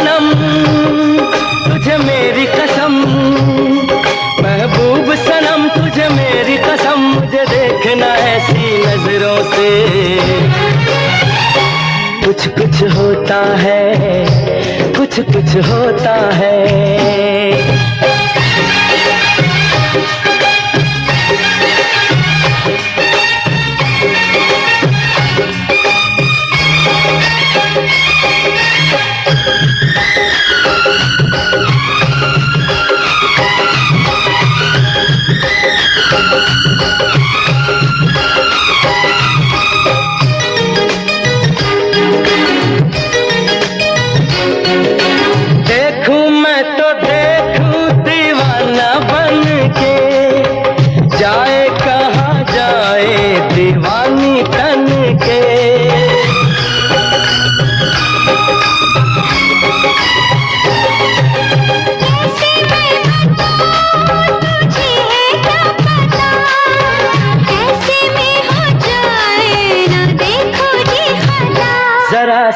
सनम तुझे मेरी कसम, महबूब सनम तुझे मेरी कसम, मुझे देखना ऐसी नजरों से। कुछ कुछ होता है, कुछ कुछ होता है।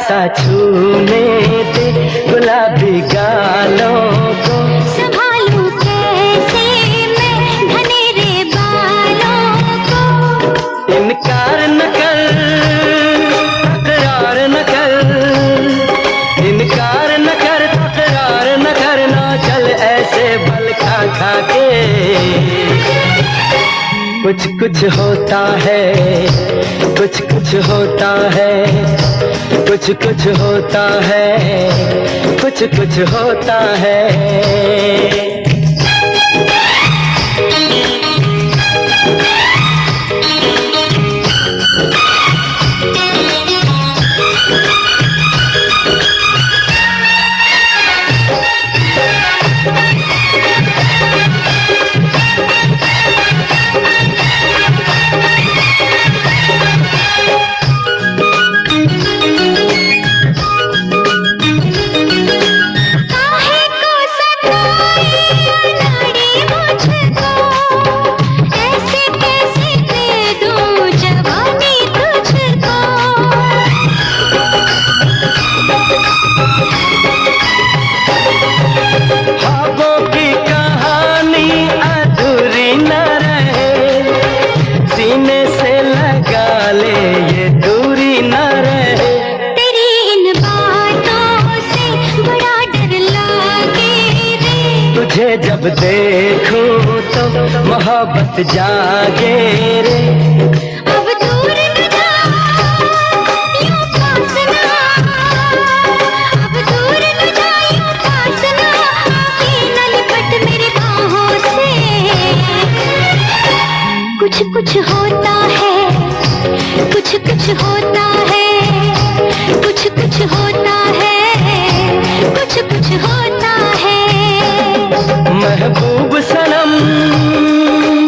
सा छूने दे गुलाबी गालों को, संभालूं कैसे मैं घनेरे बालों को। इनकार न कर, तकरार न कर, इनकार न कर, तकरार न कर, ना चल ऐसे बल खा खा के। कुछ कुछ होता है, कुछ कुछ होता है, कुछ कुछ होता है, कुछ कुछ होता है। जब देखूं तो मोहब्बत जागे रे। अब दूर न जा, यूं पास ना, अब दूर न जा, यूं पास ना, आके न लिपट मेरे बाहों से। कुछ कुछ होता है, कुछ कुछ होता है, कुछ कुछ होता है, कुछ कुछ होता है। महबूब सनम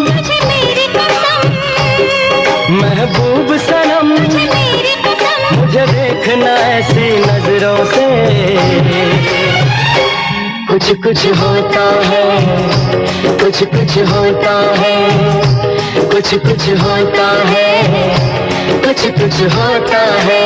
तुझे मेरी कसम, महबूब सनम तुझे मेरी कसम, मुझे देखना ऐसी नजरों से। कुछ कुछ होता है, कुछ कुछ होता है, कुछ कुछ होता है, कुछ कुछ होता है।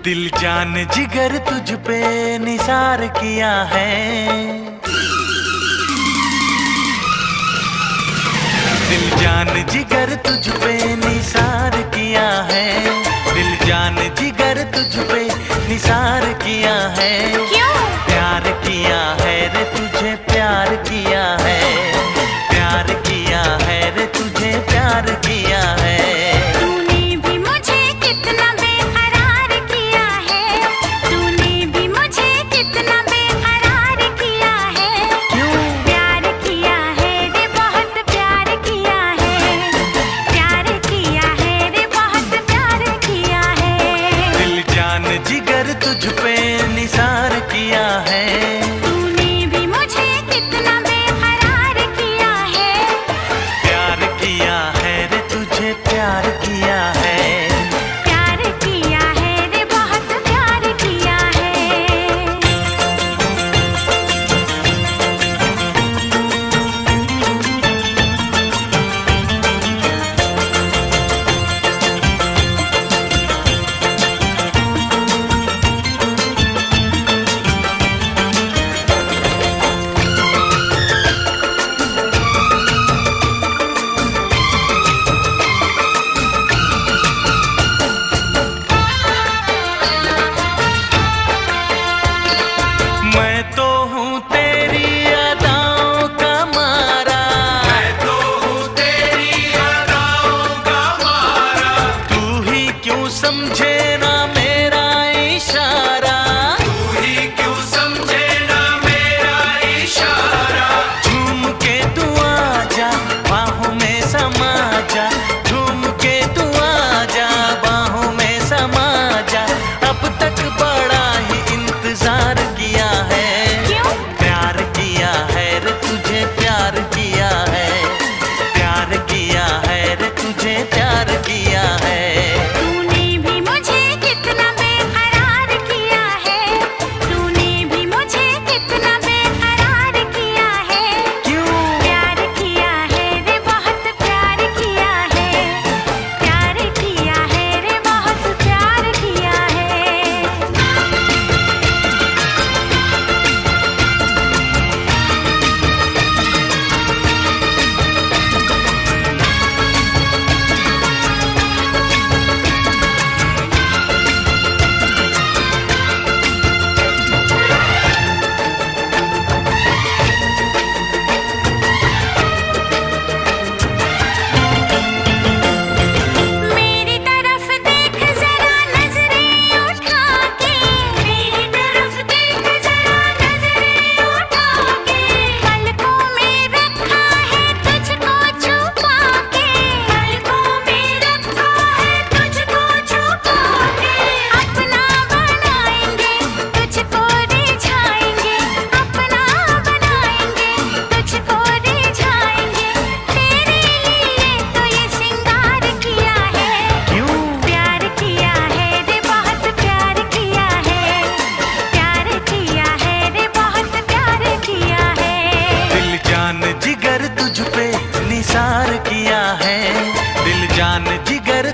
दिल जान जिगर तुझ पे निसार किया है, दिल जान जिगर तुझ पे निसार किया है, दिल जान जिगर तुझ पे निसार किया है। क्यों? प्यार किया है रे तुझे, प्यार किया है, प्यार किया है रे तुझे, प्यार किया है। तूने भी मुझे कितना बेकरार किया है, तूने भी मुझे कितना बेकरार किया है। क्यों? प्यार किया है रे, बहुत प्यार किया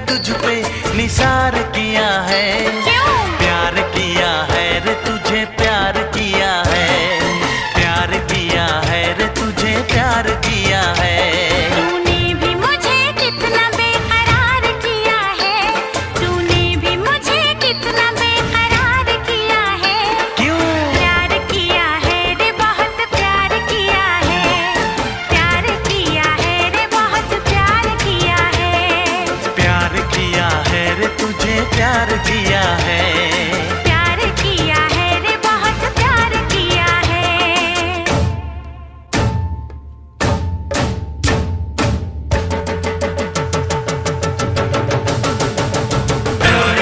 तुझ पे निसार किया है। क्यों? प्यार किया है रे तुझे प्यार किया है, प्यार किया है रे तुझे प्यार किया है। तूने भी मुझे कितना बेकरार किया है, तूने भी मुझे कितना बेकरार किया है। क्यों? प्यार किया है रे बहुत प्यार किया है, प्यार किया है रे बहुत प्यार किया है। प्यार किया है रे तुझे प्यार किया है, प्यार किया है रे बहुत प्यार किया है। प्यार किया है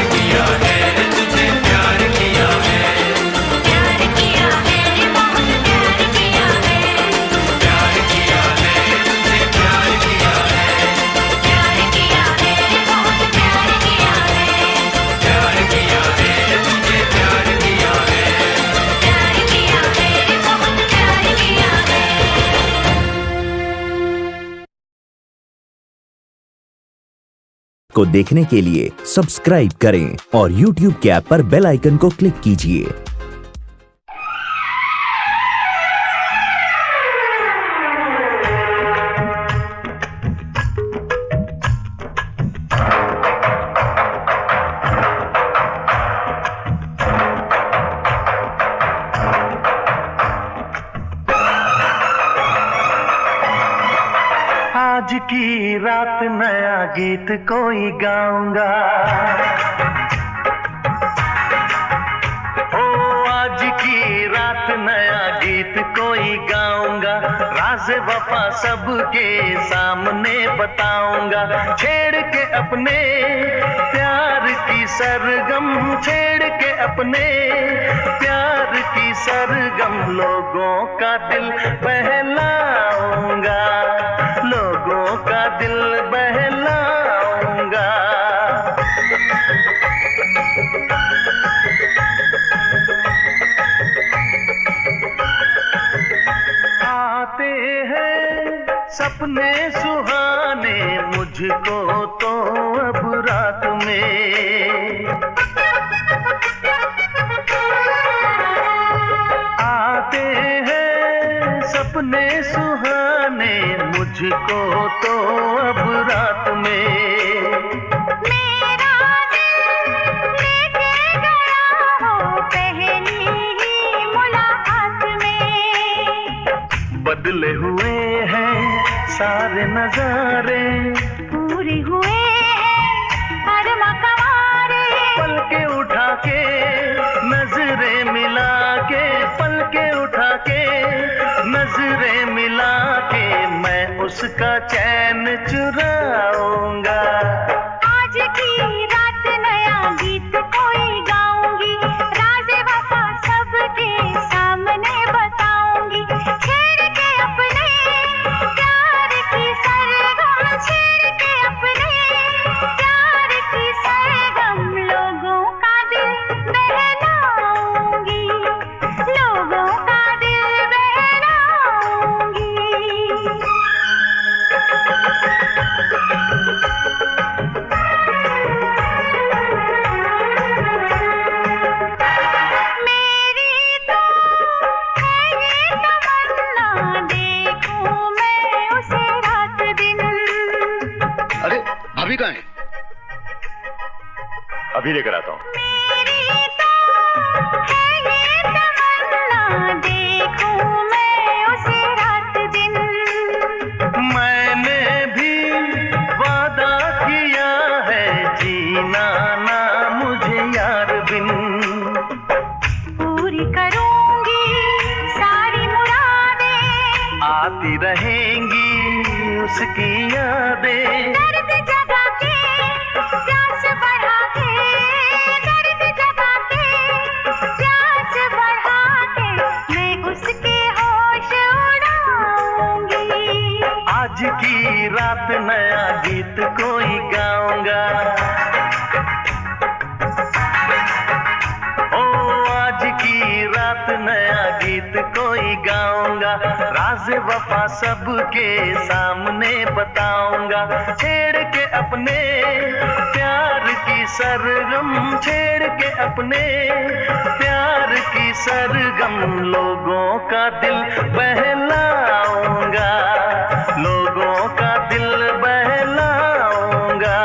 रे बहुत प्यार किया है, प्यार किया है रे बहुत प्यार किया है। प्यार किया है रे बहुत प्यार किया है। को देखने के लिए सब्सक्राइब करें और YouTube के ऐप पर बेल आइकन को क्लिक कीजिए। आज की रात नया गीत कोई गाऊंगा, ओ आज की रात नया गीत कोई गाऊंगा। राज़ वफा सबके सामने बताऊंगा, छेड़ के अपने प्यार की सरगम, छेड़ के अपने प्यार की सरगम। लोगों का दिल बहलाऊंगा, लोगों का दिल बहलाऊंगा। आते हैं सपने सुहाने मुझको तो अब रात में, आते हैं सपने सुहाने मुझको तो अब रात में। मेरा दिल लेके गया हो पहली ही मुलाकात में, बदले हुए हैं सारे नजारे, पूरे हुए हैं हर मकवारे। पल के उठा के नजरें मिला के, पल के उठा के नजरें मिला के, मैं उसका चैन चुराऊंगा। आज की रात नया गीत कोई गाऊंगी, राज़ वफा सबके सामने बताऊंगी। छेड़ के अपने प्यार की सरगम, छेड़ के अपने प्यार की सरगम। लोगों का दिल बहलाऊंगी, लोगों का दिल बहलाऊंगी। मेरी तो है ये तमन्ना, देखूं मैं उसे रात दिन। अरे भाभी कहाँ है? अभी लेकर आता हूँ। मेरी तो है ये तमन्ना, देखूं मैं उसे रात दिन। मैंने भी वादा किया है जीना ना मुझे यार बिन, पूरी करूंगी सारी मुरादें, आती रहेंगी उसकी यादें। दर्द जगा के प्यास बढ़ा के, दर्द जगा के प्यास बढ़ा के, मैं उसके होश उड़ाऊंगी। आज की रात नया गीत कोई गाऊंगा, ओ आज की रात नया गीत कोई गाऊंगा, राज वफा सबके सामने बताऊंगा। छेड़ के अपने प्यार की सरगम, छेड़ के अपने प्यार की सरगम, लोगों का दिल बहलाऊंगा, लोगों का दिल बहलाऊंगा।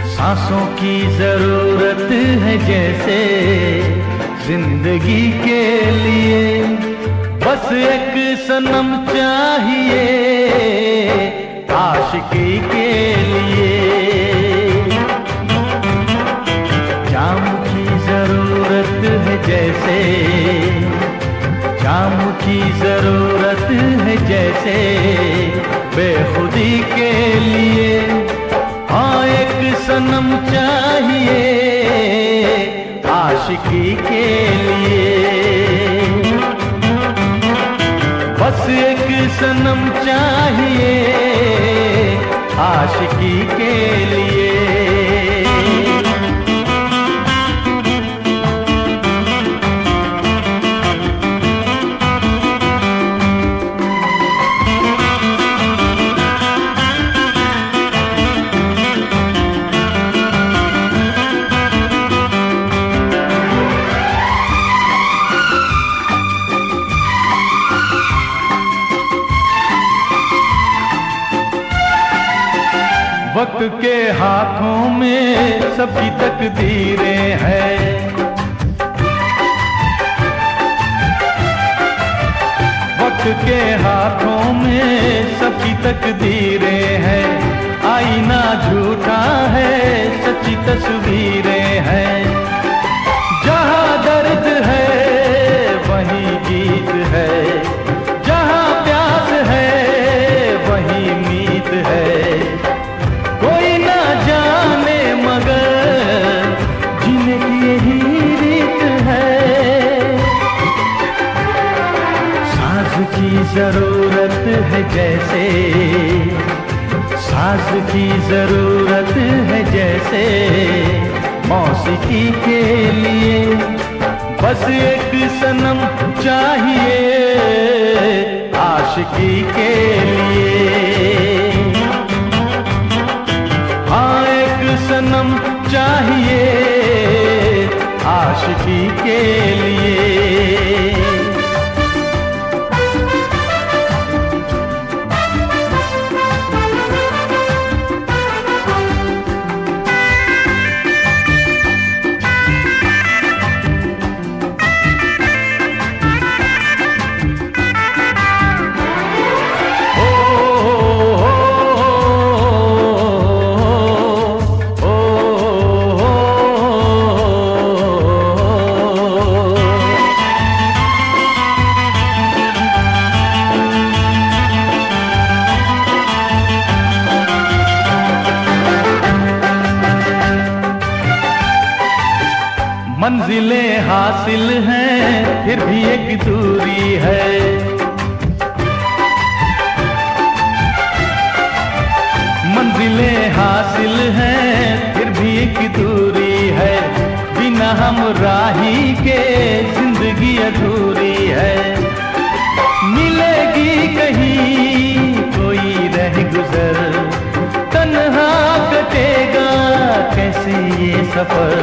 सांसों की जरूरत है जैसे जिंदगी के लिए, बस एक सनम चाहिए आशिकी के लिए। जाम की जरूरत है जैसे, जाम की जरूरत है जैसे बेखुदी के लिए। हाँ एक सनम चाहिए आशिकी के लिए, बस एक सनम चाहिए आशिकी के लिए। वक्त के हाथों में सबकी तकदीरें हैं, वक्त के हाथों में सबकी तकदीरें हैं। आईना झूठा है सच्ची तस्वीरें हैं, जहाँ दर्द है वहीं गीत है, जहाँ प्यास है वहीं मीत है। कोई ना जाने मगर जीने की यही रीत है। साज की जरूरत है जैसे, साज की जरूरत है जैसे मौसीकी के लिए, बस एक सनम चाहिए आशिकी के लिए। हाँ एक सनम चाहिए आशिकी के लिए। मंजिलें हासिल हैं फिर भी एक दूरी है, मंजिलें हासिल हासिल है फिर भी एक दूरी है, बिना हम राही के जिंदगी अधूरी है। मिलेगी कहीं कोई रह गुजर, तन्हा कटेगा कैसे ये सफर।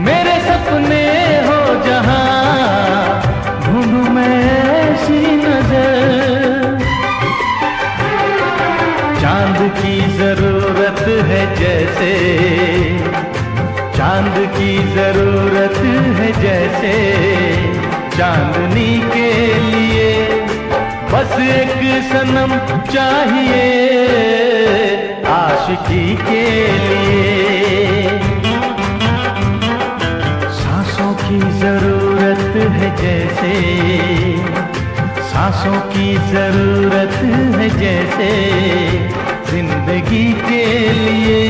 मेरे सपने हो जहां ढूंढूं मैं ऐसी नजर। चांद की जरूरत है जैसे, चांद की जरूरत है जैसे, चांदनी के लिए बस एक सनम चाहिए आशिकी के लिए। सांसों की जरूरत है जैसे, सांसों की जरूरत है जैसे, जिंदगी के लिए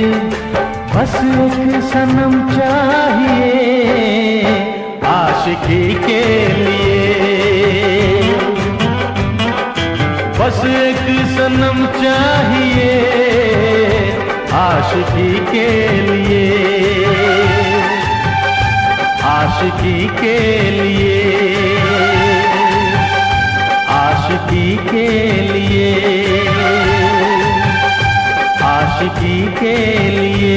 बस एक सनम चाहिए आशिकी के लिए। बस एक सनम चाहिए आशिकी के लिए, आशिकी के लिए, आशिकी के लिए, आशिकी के लिए।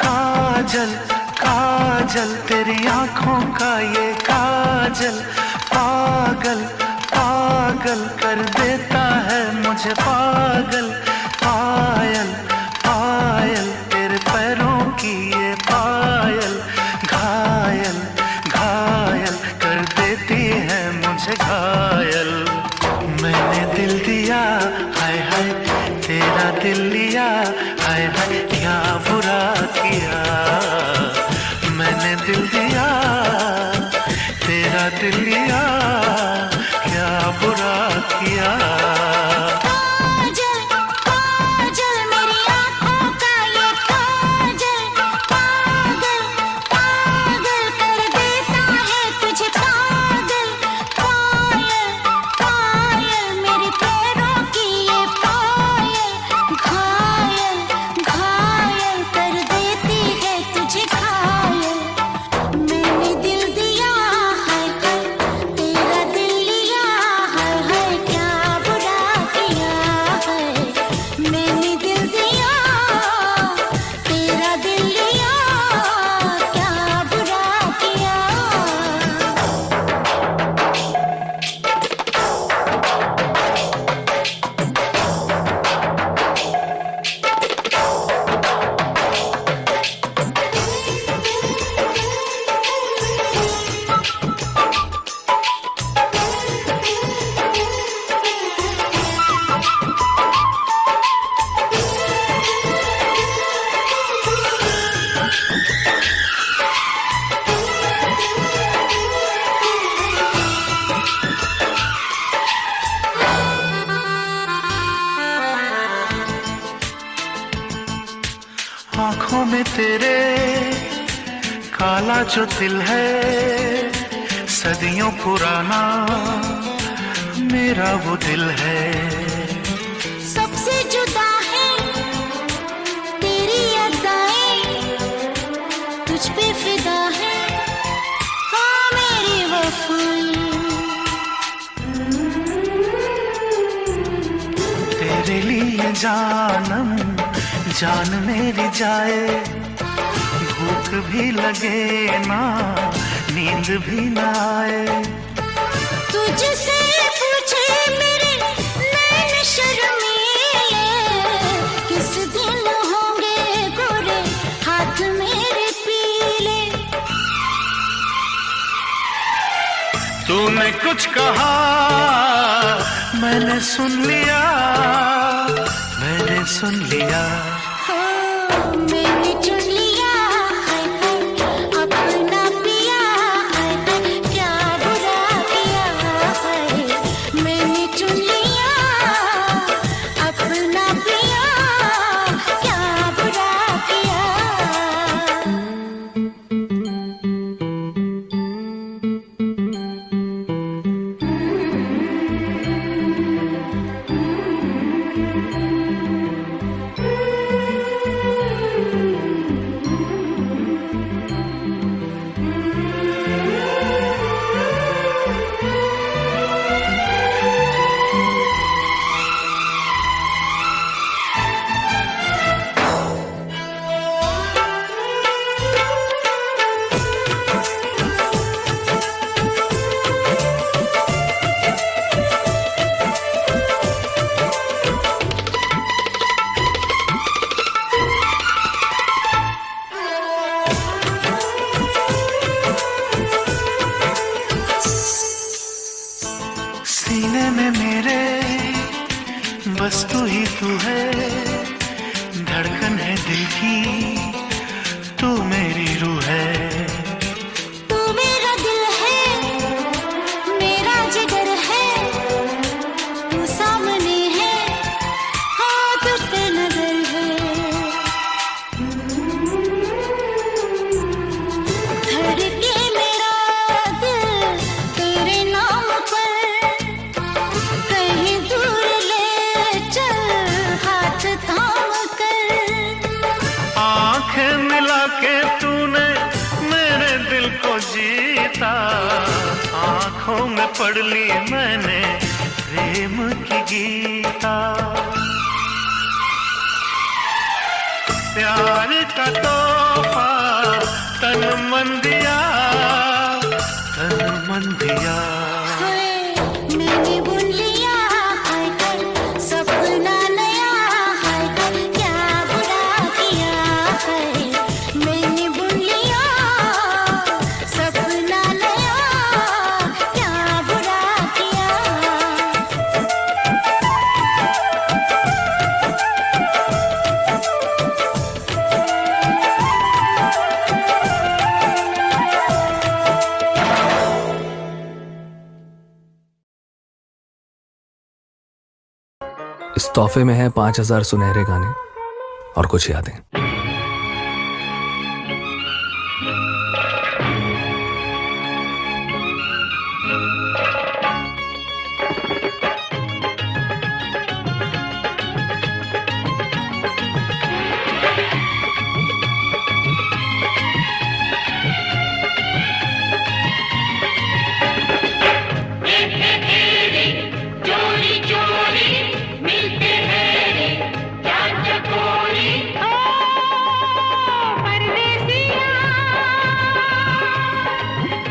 काजल काजल तेरी आंखों का ये काजल, पागल पागल कर देता है मुझे पागल। पायल पायल तेरे पैरों की ये पायल, घायल घायल कर देती है मुझे घायल। मैंने दिल दिया हाय हाय तेरा दिल लिया, हाय हाय क्या बुरा किया। मैंने दिल दिया तेरा दिल लिया, क्या बुरा किया। काजल काजल मेरी आँखों का ये काजल, पागल पागल कर देता है तुझे पागल। पायल पायल मेरे पैरों की ये पायल, घायल घायल कर देती है तुझे घायल। मैंने दिल दिया हाय हाय तेरा दिल लिया, हाय हाय क्या बुरा किया है। मैंने दिल दिया तेरा दिल लिया, क्या बुरा किया। आंखों में तेरे काला जो दिल है, सदियों पुराना मेरा वो दिल है। सबसे जुदा है तेरी अदाएं, तुझ पे फिदा है जानम जान मेरी जाए, भूख भी लगे ना नींद भी ना आए। तुझसे पूछे मेरे नैन शर्मीले, किस दिन होंगे गोरे हाथ मेरे पीले। तूने कुछ कहा मैंने सुन लिया, मैंने सुन लिया। मैंने चुन लिया हाय हाय अपना पिया, हाय हाय क्या बुरा किया है। मैंने चुन लिया अपना पिया, क्या बुरा किया। सीने में मेरे बस तू ही तू है, धड़कन है दिल की तू मेरी रूह है। तू मेरा दिल है मेरा जिगर है, तू सामने है हाँ तुझ पे नजर है। धड़के मेरा दिल तेरे नाम पर, कहीं दूर ले चल हाथ थाम कर। आंखें मिला के तूने मेरे दिल को जीता, आंखों में पढ़ ली मैंने प्रेम की गीता। प्यार का तोहफा तन मन दिया, तन मन दिया। मैंने बुन लिया हाय हाय सपना नया, हाय हाय क्या बुरा किया है। मैंने बुन लिया सपना नया, क्या बुरा किया। इस तोहफे में है 5000 सुनहरे गाने और कुछ यादें।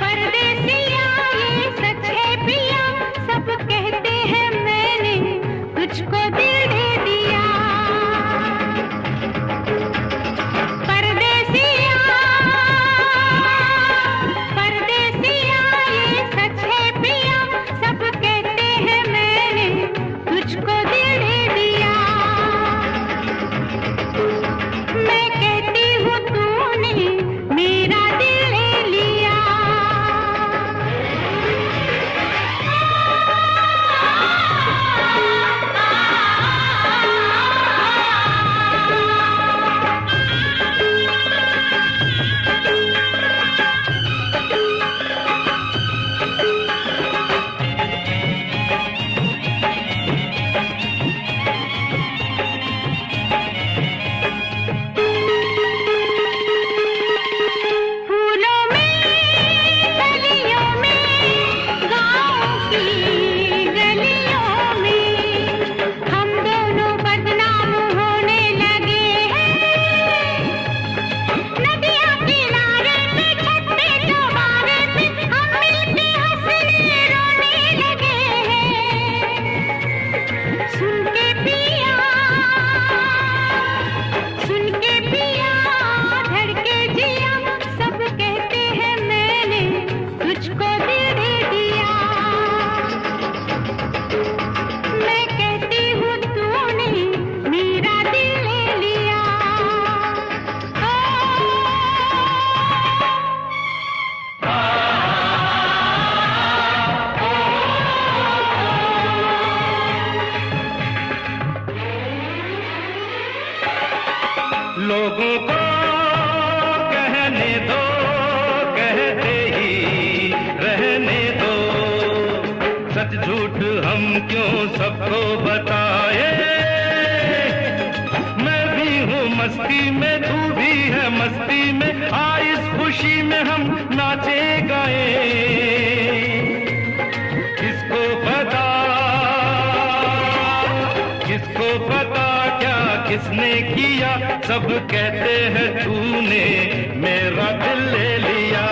परदेसिया ये सच है। क्यों सबको बताए, मैं भी हूँ मस्ती में, तू भी है मस्ती में, आ इस खुशी में हम नाचे गाए। किसको पता, किसको पता क्या किसने किया, सब कहते हैं तूने मेरा दिल ले लिया।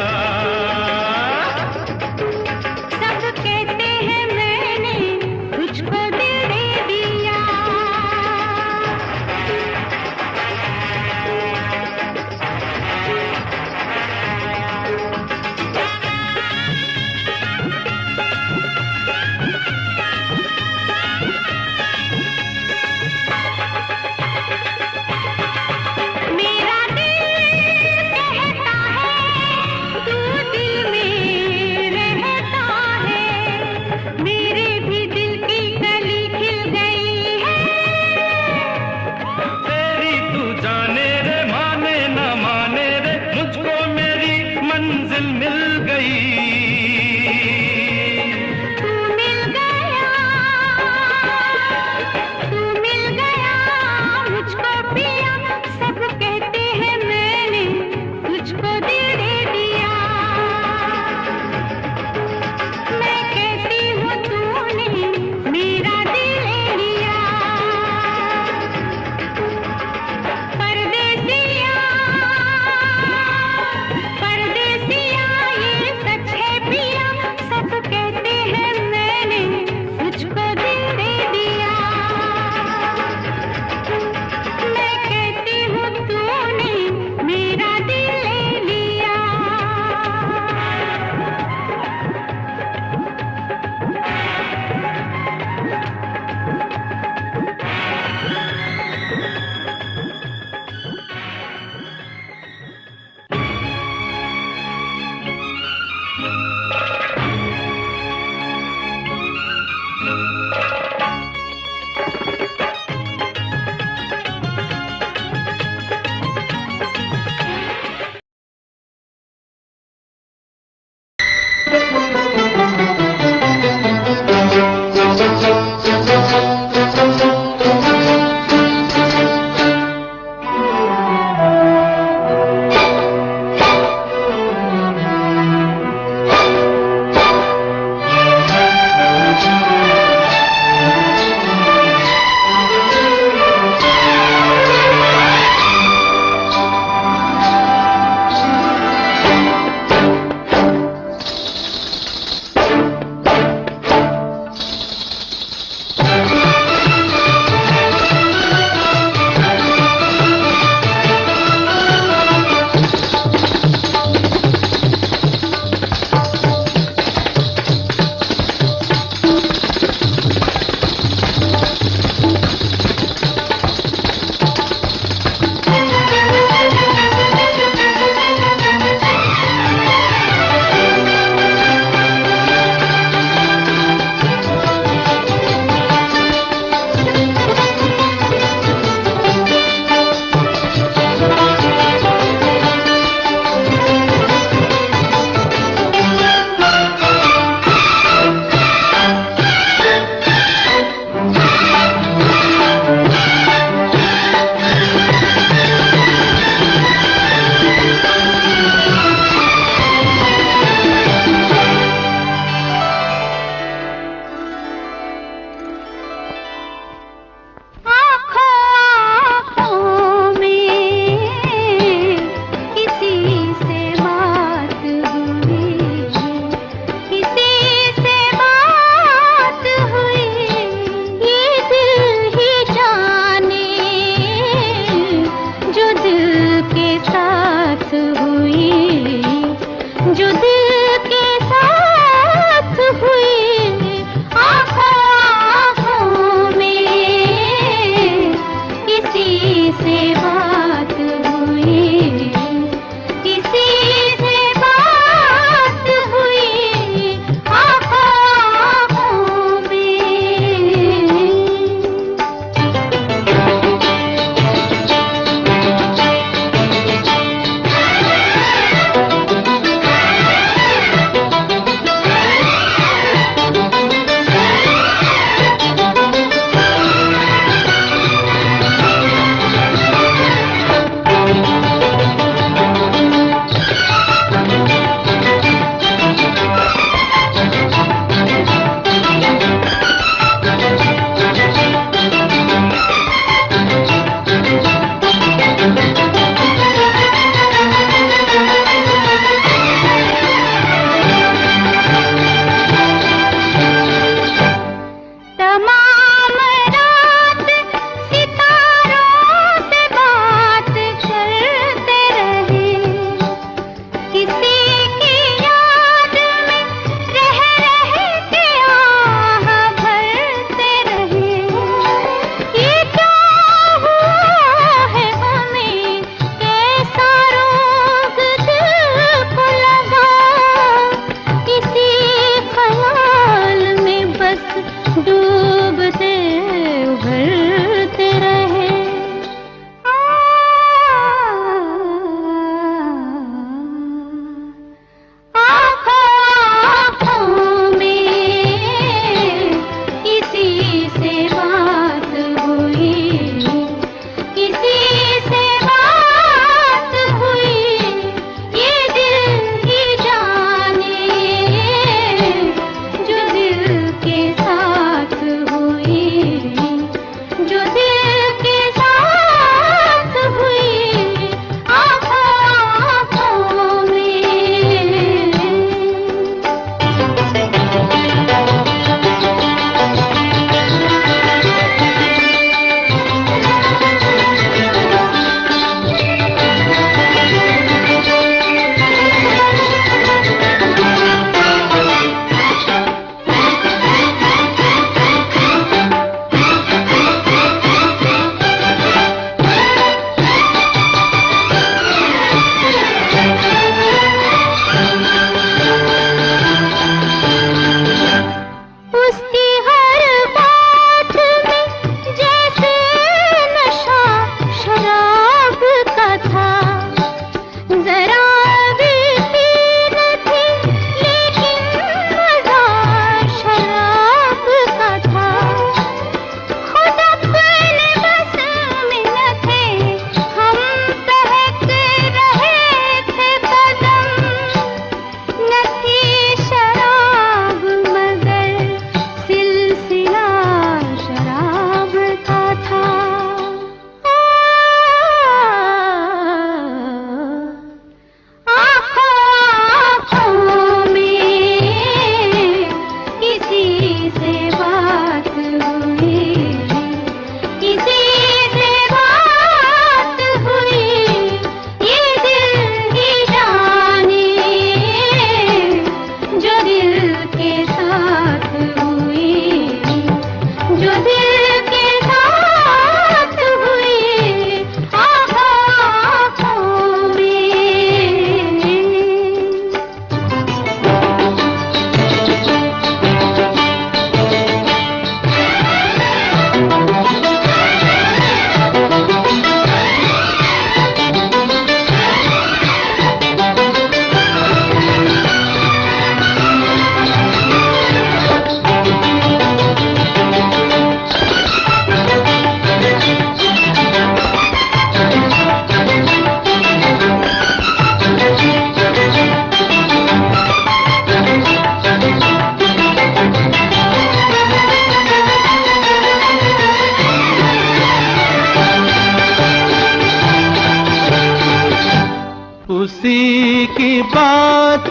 बात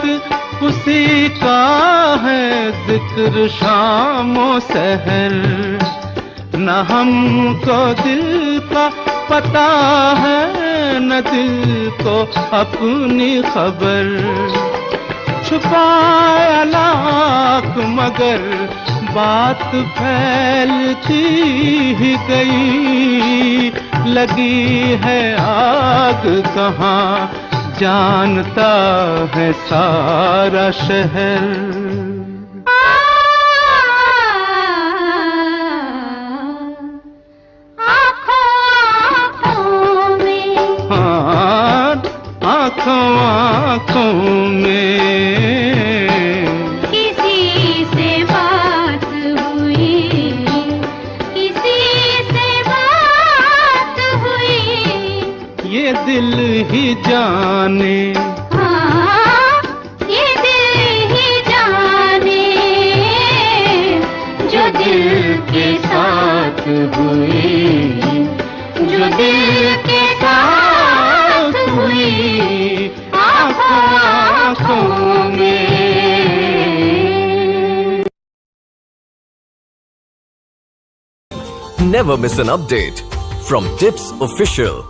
उसी का है जिक्र शामो सहर। न हमको दिल का पता है न दिल को अपनी खबर। छुपाया लाख मगर बात फैलती ही गई। लगी है आग कहाँ जानता है सारा शहर। आँखों में किसी से बात हुई, किसी से बात हुई। ये दिल ही जाने, हाँ, ये दिल ही जाने जो दिल के साथ हुई, जो दिल के साथ हुई। आँखों में Never miss an update from Tips Official.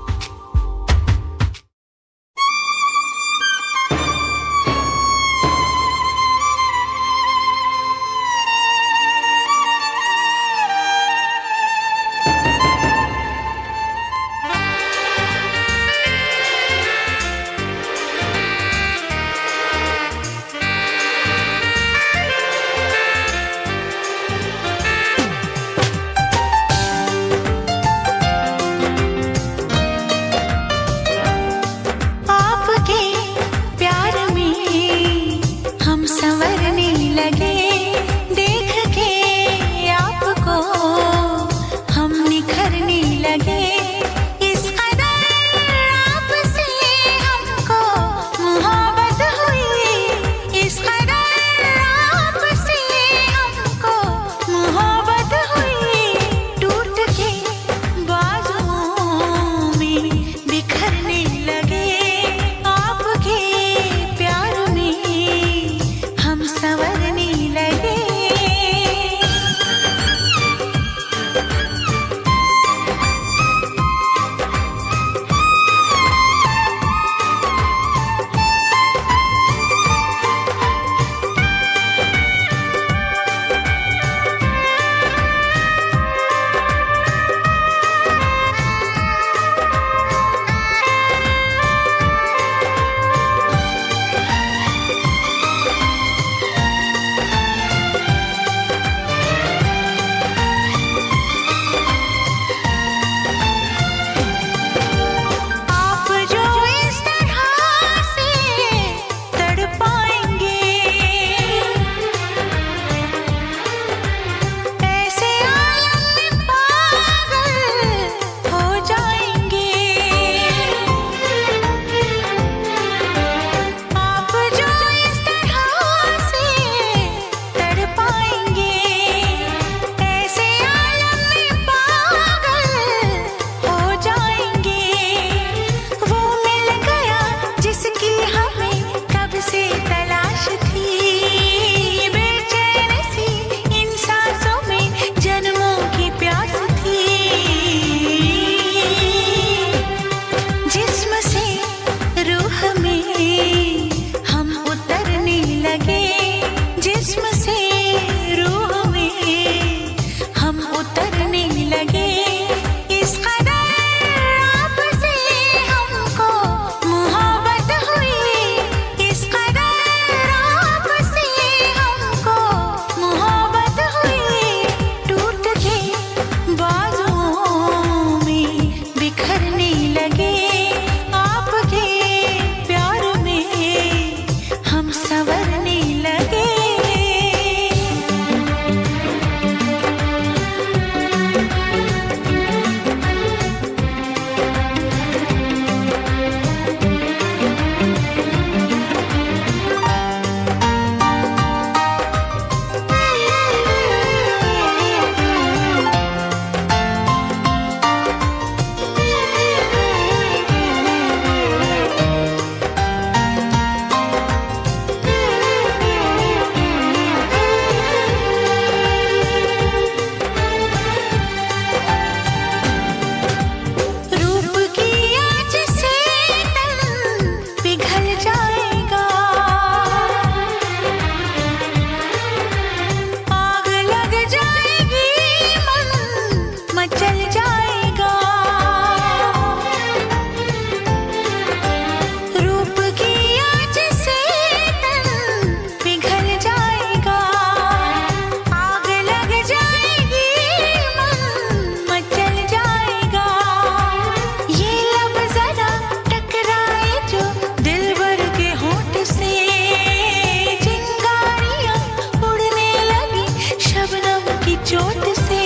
चोट से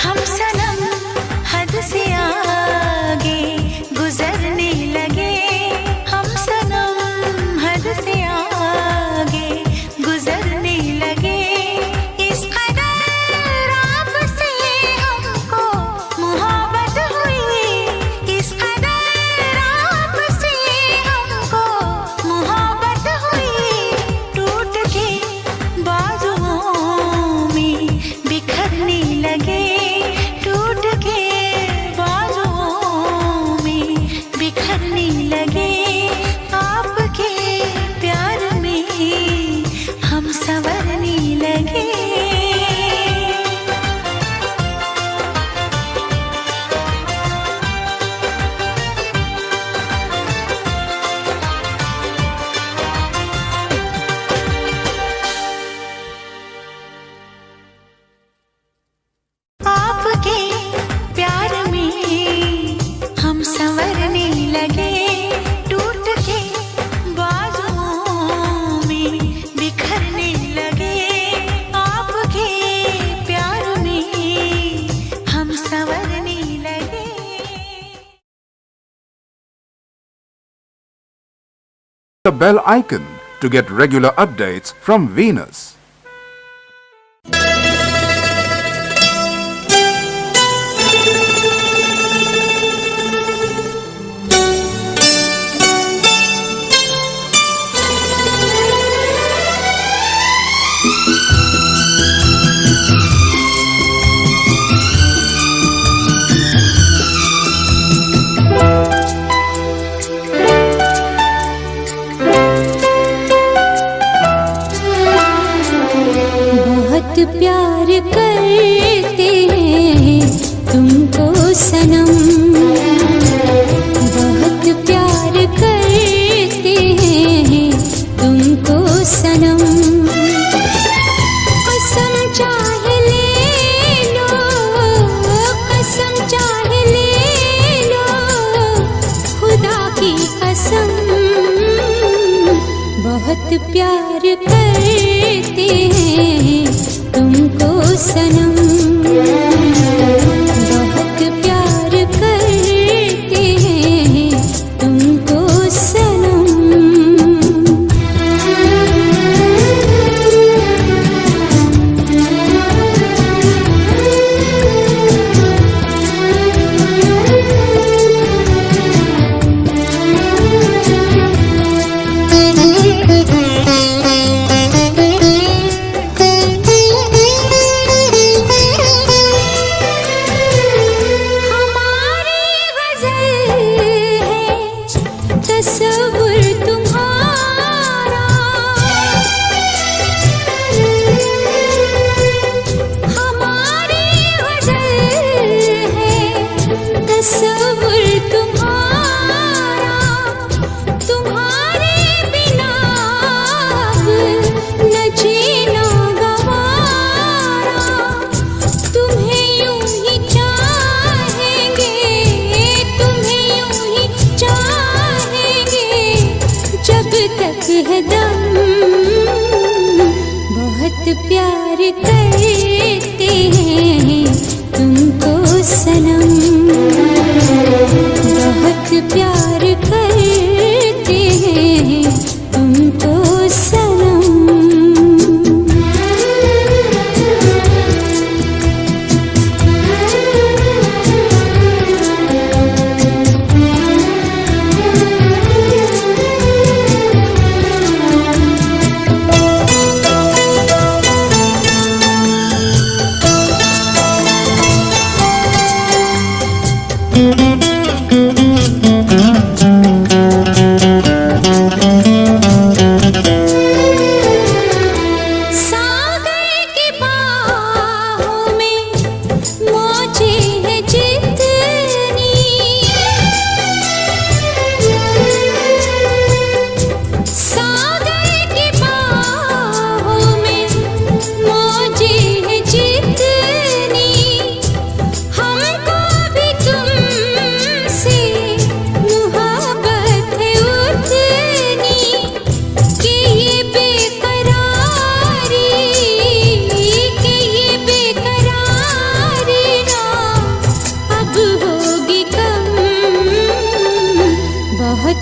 हम सनम हद से आगे गुजरने लगे, हम सनम हद से आगे गुजरने लगे। इस कदर आपसे हमको मोहब्बत हुई, इस कदर आपसे हमको मोहब्बत हुई। टूट के बाजुओं में बिखरने लगे, टूट के बाजुओं में बिखरने लगे। आपके प्यार में हम संवरने लगे। आपके प्यार में हम संवरने लगे, टूट के बाजुओं में बिखरने लगे। आपके प्यार में हम संवरने लगे। The bell icon to get regular updates from Venus. बहुत प्यार करते हैं तुमको सनम, बहुत प्यार करते हैं तुमको सनम। कसम चाहे ले लो, कसम चाहे ले लो, खुदा की कसम। बहुत प्यार करते हैं तुमको सनम, बहुत प्यार करते हैं तुमको सनम। तस्वुर तुम्हारा, हमारी गज़ल है तस्वुर तुम्हारा। तुम्हारे बिना अब न जीना गवारा, तुम्हें यूं ही चाहेंगे, तुम्हें यूं ही चाहेंगे जब तक है दम। बहुत प्यार करते हैं तुमको सनम, बहुत प्यार करते हैं तुमको सनम।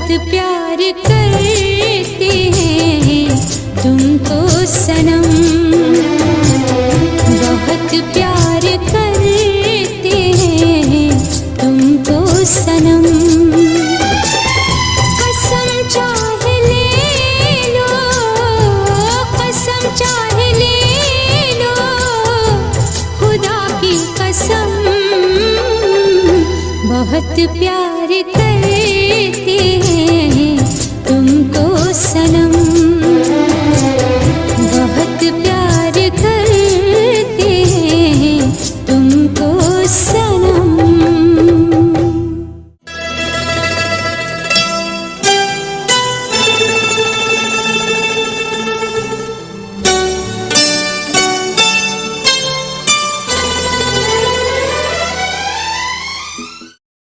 प्यार करते हैं तुमको सनम, बहुत प्यार करते हैं तुमको सनम। कसम चाहे ले लो, कसम चाहे ले लो, खुदा की कसम, बहुत प्यार करते हैं तुमको सनम, बहुत प्यार करते हैं तुमको सनम।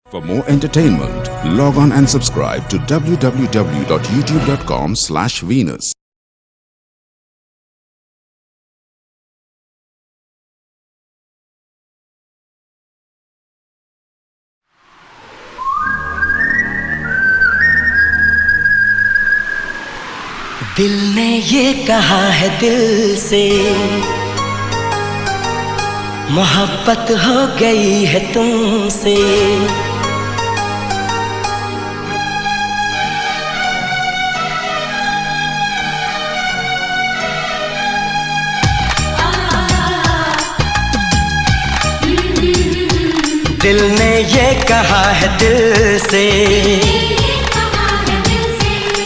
For more entertainment, log on and subscribe to www.youtube.com/Venus. दिल ने ये कहा है दिल से, मोहब्बत हो गई है तुमसे। दिल ने ये कहा है दिल से,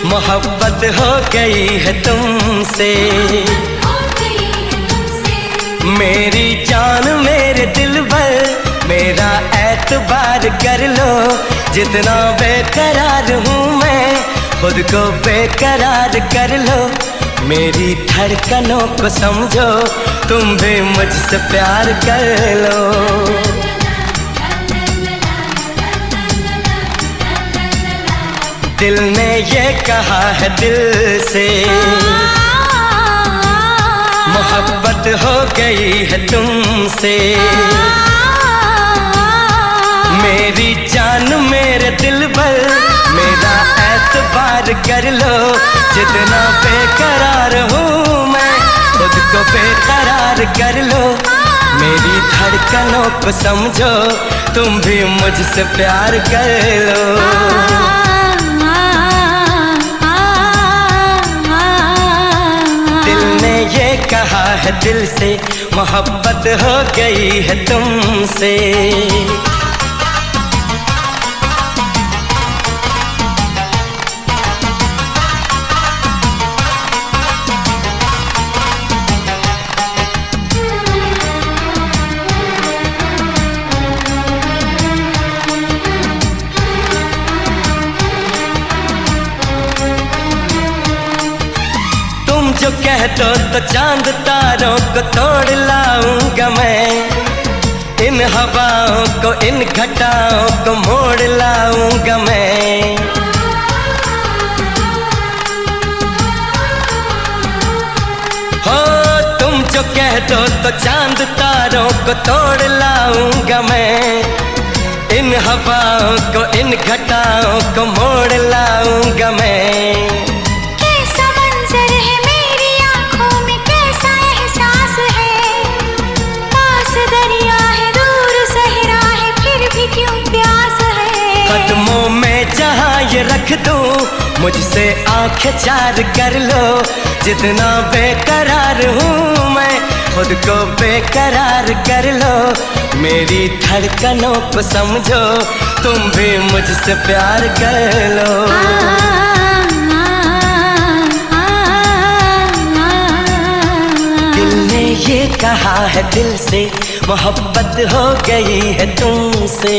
मोहब्बत हो गई है तुमसे। मेरी जान मेरे दिल भर, मेरा एतबार कर लो। जितना बेकरार हूँ मैं, खुद को बेकरार कर लो। मेरी धड़कनों को समझो, तुम भी मुझसे प्यार कर लो। दिल ने ये कहा है दिल से, मोहब्बत हो गई है तुमसे। मेरी जान मेरे दिल भर, मेरा एतबार कर लो। जितना बेकरार हूँ मैं, खुद को बेकरार कर लो। मेरी धड़कनों को समझो, तुम भी मुझसे प्यार कर लो। ये कहा है दिल से, मोहब्बत हो गई है तुमसे। जो कह दो तो चांद तारों को तोड़ लाऊंगा मैं। इन हवाओं को, इन घटाओं को मोड़ लाऊंगा मैं। हो तुम जो कह दो तो चांद तारों को तोड़ लाऊंगा मैं। इन हवाओं को, इन घटाओं को मोड़ लाऊंगा मैं। कदमों में जहाँ ये रख दूं, मुझसे आंखें चार कर लो। जितना बेकरार हूँ मैं, खुद को बेकरार कर लो। मेरी धड़कनों को समझो, तुम भी मुझसे प्यार कर लो। दिल ने ये कहा है दिल से, मोहब्बत हो गई है तुमसे।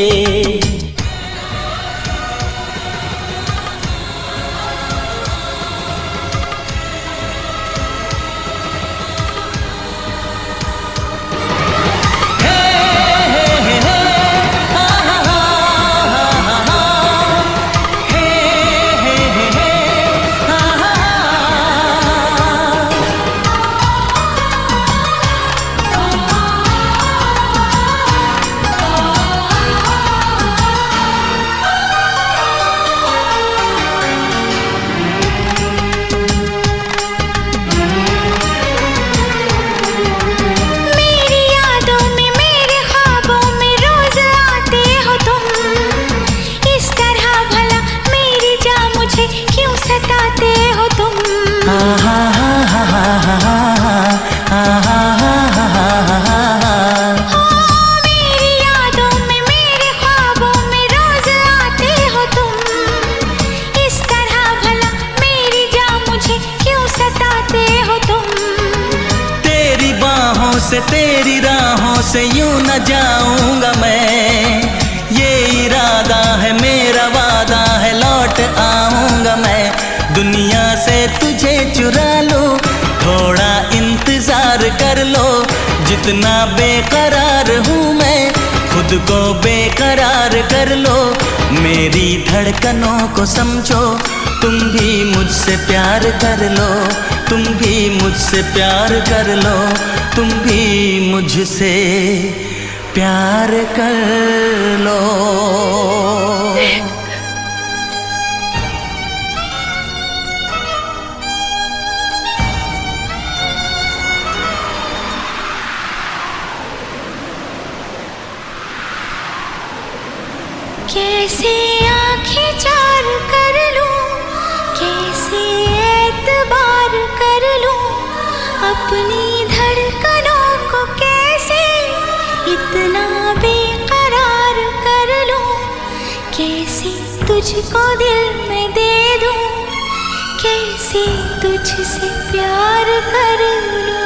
से तेरी राहों से यूं न जाऊंगा मैं, ये इरादा है मेरा वादा है लौट आऊंगा मैं। दुनिया से तुझे चुरा लो, थोड़ा इंतजार कर लो, जितना बेकरार हूँ मैं खुद को बेकरार कर लो। मेरी धड़कनों को समझो, तुम भी मुझसे प्यार कर लो, तुम भी मुझसे प्यार कर लो, तुम भी मुझसे प्यार कर लो। कैसे आँखें चार कर लूं, कैसे एतबार कर लूं, अपनी धड़कनों को कैसे इतना बेकरार कर लूं, कैसे तुझको दिल में दे दूं, कैसे तुझसे प्यार कर लूं।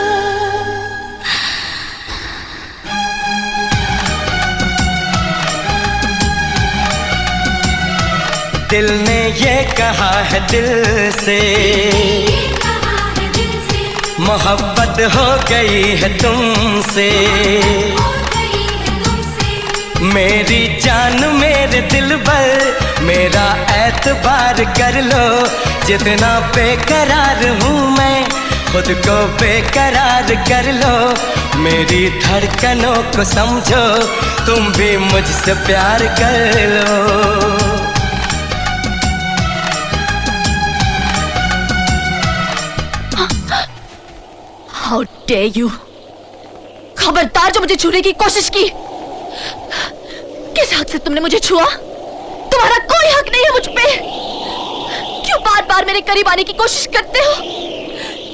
दिल ने ये कहा है दिल से, मोहब्बत हो गई है तुमसे। मेरी जान मेरे दिल पर मेरा एतबार कर लो, जितना बेकरार हूँ मैं खुद को बेकरार कर लो। मेरी धड़कनों को समझो, तुम भी मुझसे प्यार कर लो। How dare you! खबरदार जो मुझे छूने की कोशिश की। किस हक से तुमने मुझे छुआ? तुम्हारा कोई हक नहीं है मुझ पे। क्यों बार बार मेरे करीब आने की कोशिश करते हो?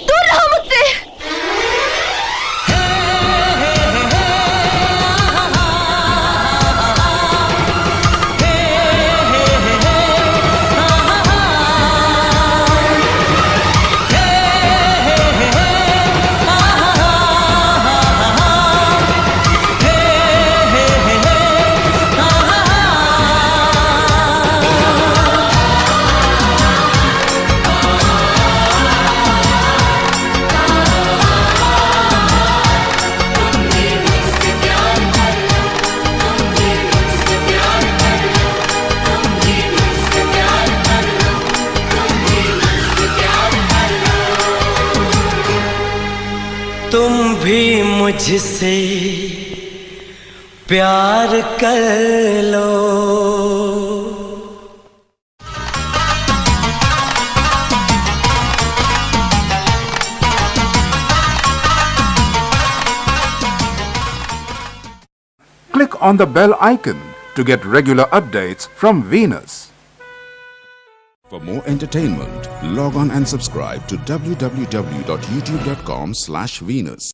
दूर रहो मुझसे। तुम भी मुझसे प्यार कर लो। Click on the bell icon to get regular updates from Venus. For more entertainment, log on and subscribe to www.youtube.com/Venus.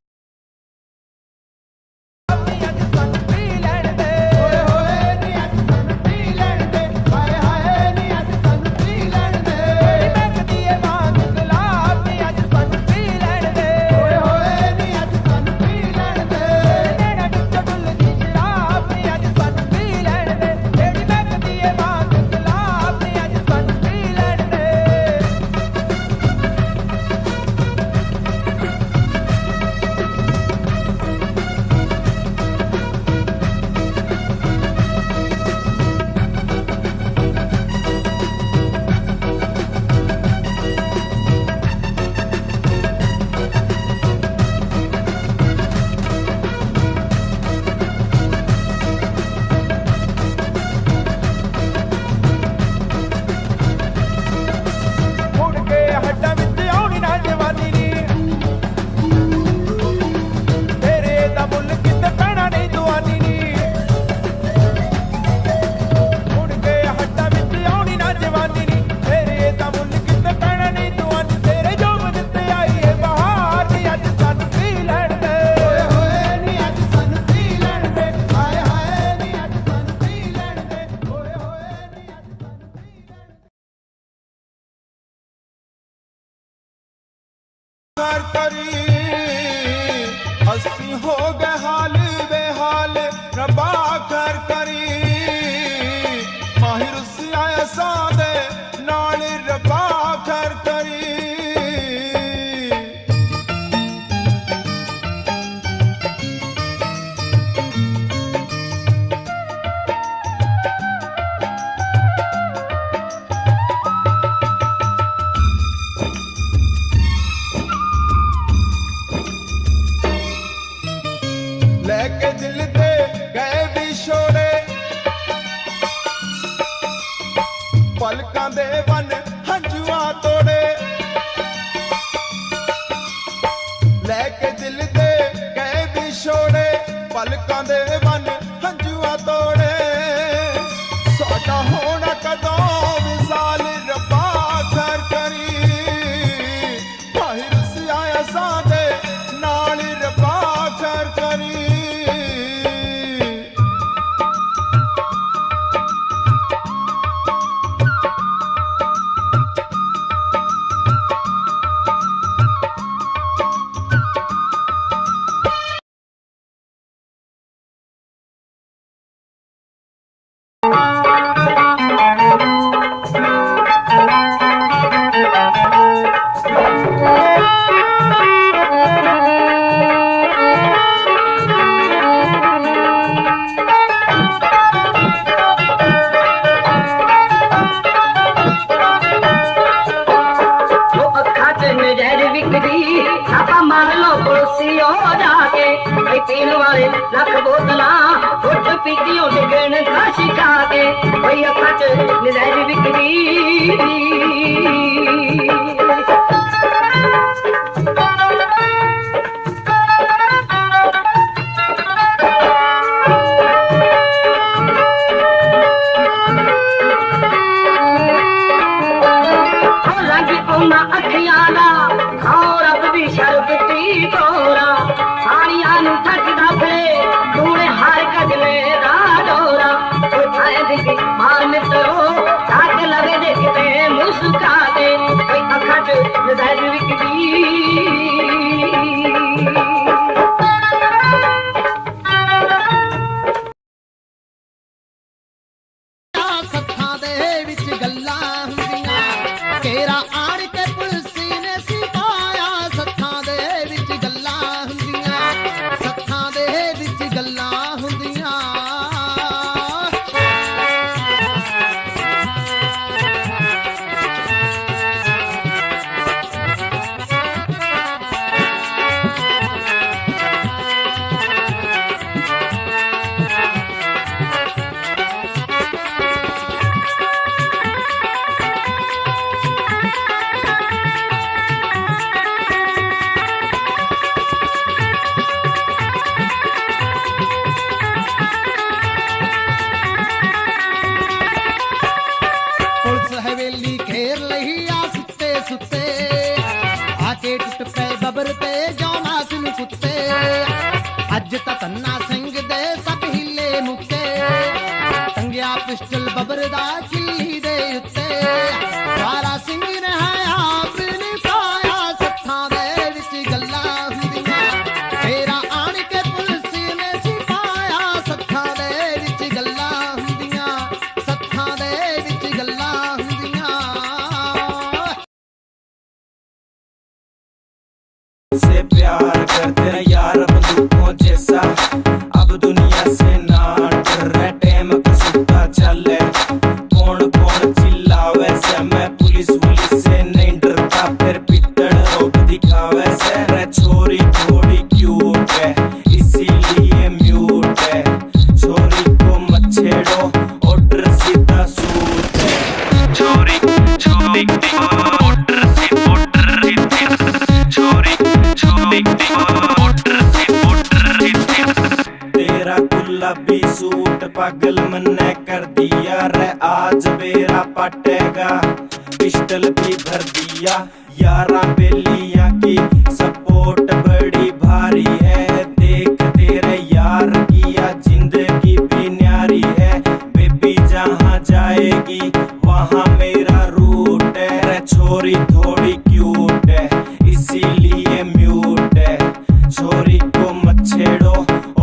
करी हंसी हो ਤਾਂ ਹੋਣਾ ਕਦੋਂ ਵਿਸਾਲ ਰੱਬਾ ਖੈਰ ਕਰੀ ਤਾਹਿਰ ਸਿਆਇਆ ਸਾਦੇ ਨਾਲ ਰੱਬਾ ਖੈਰ ਕਰੀ पीन वाले लख बोतला फुट पीतियों डिगन खाशी खा के कोई अखा च नजर बिकरी लगी उन्ना अखियां दा खाओ रब दी शरबती तोरा सारियां नू थकदा फिरे तूने हर कजले दा डोरा कोई थाए दिखी मार मित्रो ताक लगे देखते मुस्का दे कोई अखा च नजर विकदी सत्थां दे विच गल्लां हुंदियां केरा आण के पुलसी ने सिपाया सत्थां दे विच गल्लां हुंदियां सत्थां दे विच गल्लां हुंदियां हवेली घेर लही आ सुते सुते आके टुट पे बबर ते जौना सुन कुत्ते अज ता तन्ना सिंह दे सब हिले मुक्ते टंगिया पिस्टल बबर दा किल्ली दे उत्ते सारा सिंह ने हाया बिन पाया सत्थां दे विच गल्लां हुंदियां तेरा आण के पुलिस ने सिपाया सत्थां दे विच गल्लां हुंदियां सत्थां दे विच गल्लां से प्यार करते हैं यार बंदूकों जैसा अब दुनिया से ना डर रहे टाइम कसुता चले कौन कौन चिल्लावे से मैं पुलिस से नहीं डरता फिर पिटड़ रोक दिखावे से रे छोरी थोड़ी क्यूट है इसीलिए म्यूट है छोरी को मत छेड़ो ऑर्डर सीधा सूट है छोरी छोरी ऑर्डर छोरी तेरा गुलाबी सूट पागल मन्ने कर दिया रे आज बेरा पटेगा पिस्टल भी भर दिया यारा बेलिया की सपोर्ट बड़ी भारी है देख तेरे यार किया जिंदगी भी न्यारी है बेबी जहाँ जाएगी वहाँ मेरा रूट है रे छोरी थोड़ी क्यूट है इसीलिए म्यूट है छोरी को मत छेड़ो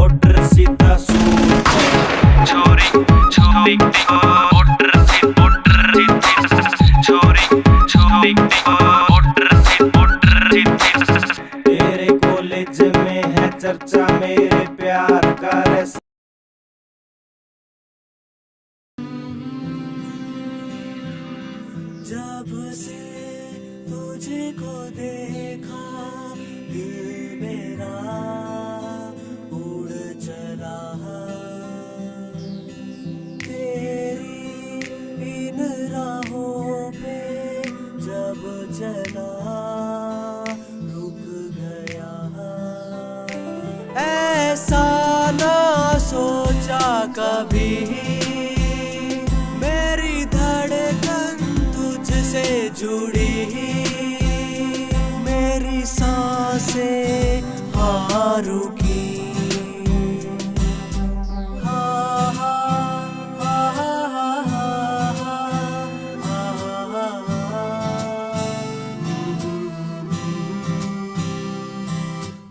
ऑर्डर सीधा सूट है छोरी छोरी ऑर्डर छोरी छोरी ऑर्डर तेरे कॉलेज में है चर्चा मेरे प्यार का जब से तुझे को देखा दिल मेरा उड़ चला तेरी इन राहों पे जब चला रुक गया ऐसा ना सोचा कभी मैं सांसें हाँ रुकी।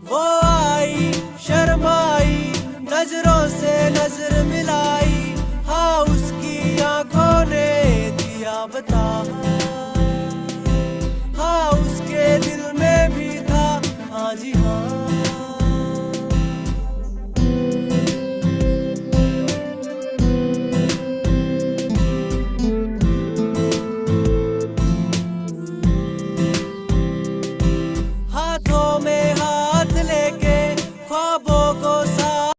वो आई शर्माई, नजरों से नजर मिलाई, हाँ उसकी आंखों ने दिया बता, हाँ उसके दिल में भी था, हाँ जी हाँ। हाथों में हाथ लेके ख्वाबों को साथ,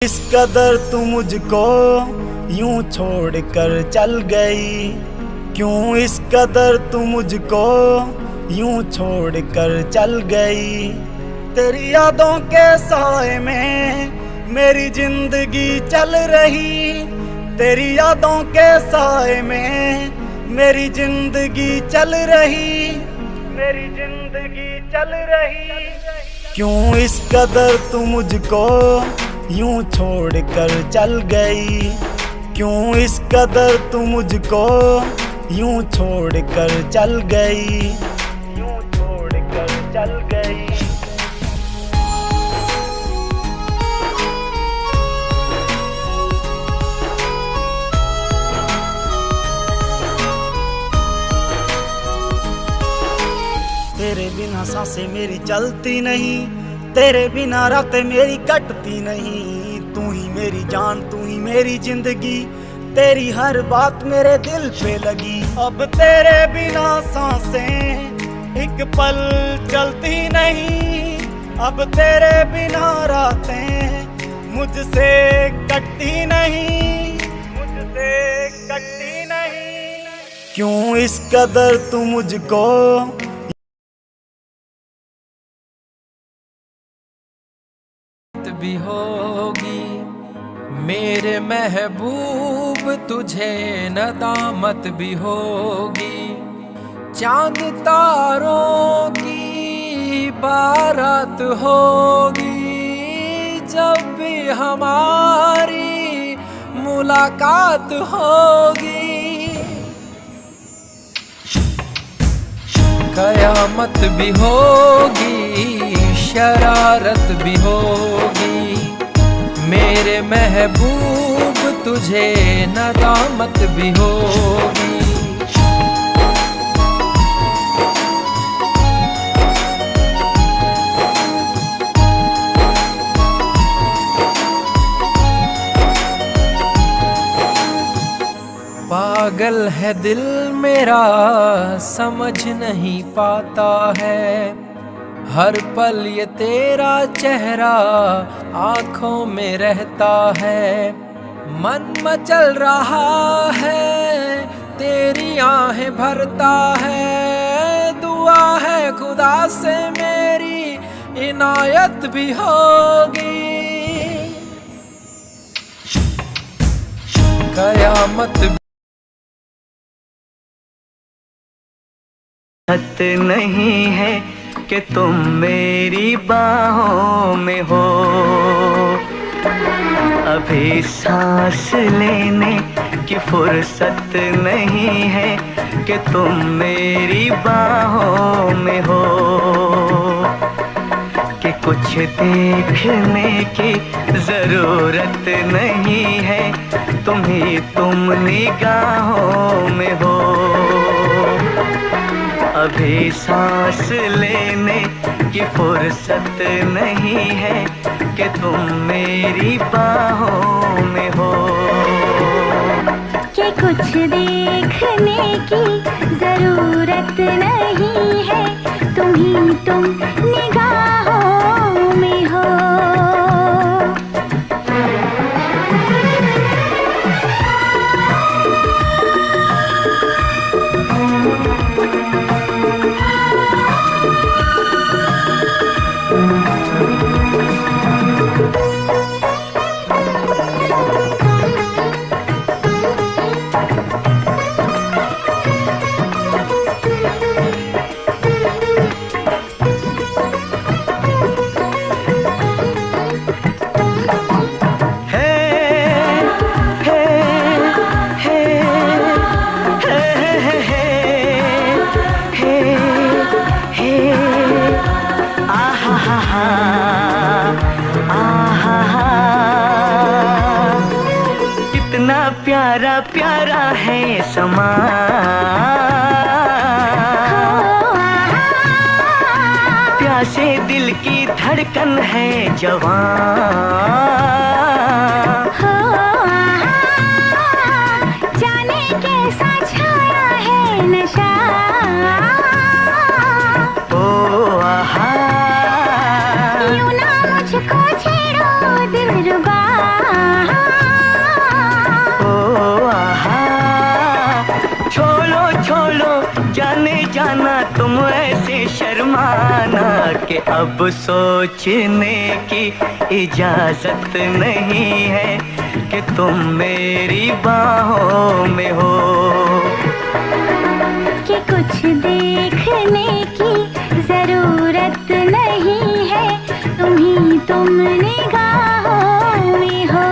इस कदर तू मुझको यूं छोड़ कर चल गई, क्यों इस कदर तू मुझको यूं छोड़ कर चल गई। तेरी यादों के साए में मेरी जिंदगी चल रही, तेरी यादों के साए में मेरी जिंदगी चल रही, मेरी जिंदगी चल रही। क्यों इस कदर तू मुझको यूं छोड़ कर चल गई, क्यों इस कदर तू मुझको यूं छोड़ कर चल गई, यूं छोड़ कर चल गई। तेरे बिना सांसें मेरी चलती नहीं, तेरे बिना रातें मेरी कटती नहीं। तू ही मेरी जान, तू ही मेरी जिंदगी, तेरी हर बात मेरे दिल पे लगी। अब तेरे बिना सांसें एक पल चलती नहीं, अब तेरे बिना रातें मुझसे कटती नहीं, मुझसे कटती नहीं। क्यों इस कदर तू मुझको भी होगी मेरे महबूब, तुझे नदामत भी होगी। चांद तारों की बारात होगी, जब भी हमारी मुलाकात होगी। कयामत भी होगी, शरारत भी होगी, मेरे महबूब तुझे नदामत भी होगी। पागल है दिल मेरा, समझ नहीं पाता है, हर पल ये तेरा चेहरा आँखों में रहता है। मन मचल रहा है, तेरी आहें भरता है। दुआ है खुदा से मेरी इनायत भी होगी। कयामत नहीं है कि तुम मेरी बाहों में हो, अभी सांस लेने की फुर्सत नहीं है कि तुम मेरी बाहों में हो, कि कुछ देखने की जरूरत नहीं है, तुम ही तुम निगाहों में हो। अभी सांस लेने की फुर्सत नहीं है कि तुम मेरी बाहों में हो, कि कुछ देखने की जरूरत नहीं है, तुम ही तुम निगाहों में हो। कितना प्यारा प्यारा है समा, प्यासे दिल की धड़कन है जवां। जाने कैसा छाया है नशा, ओ आहा, यूं ना मुझको छेड़ो दिलरुबा, ओ आहा। छोड़ो छोड़ो जाने जाना तुम ऐसे शर्माना कि अब सोचने की इजाजत नहीं है कि तुम मेरी बाहों में हो। कि कुछ देखने की जरूरत नहीं है, तुम निगाहों में हो।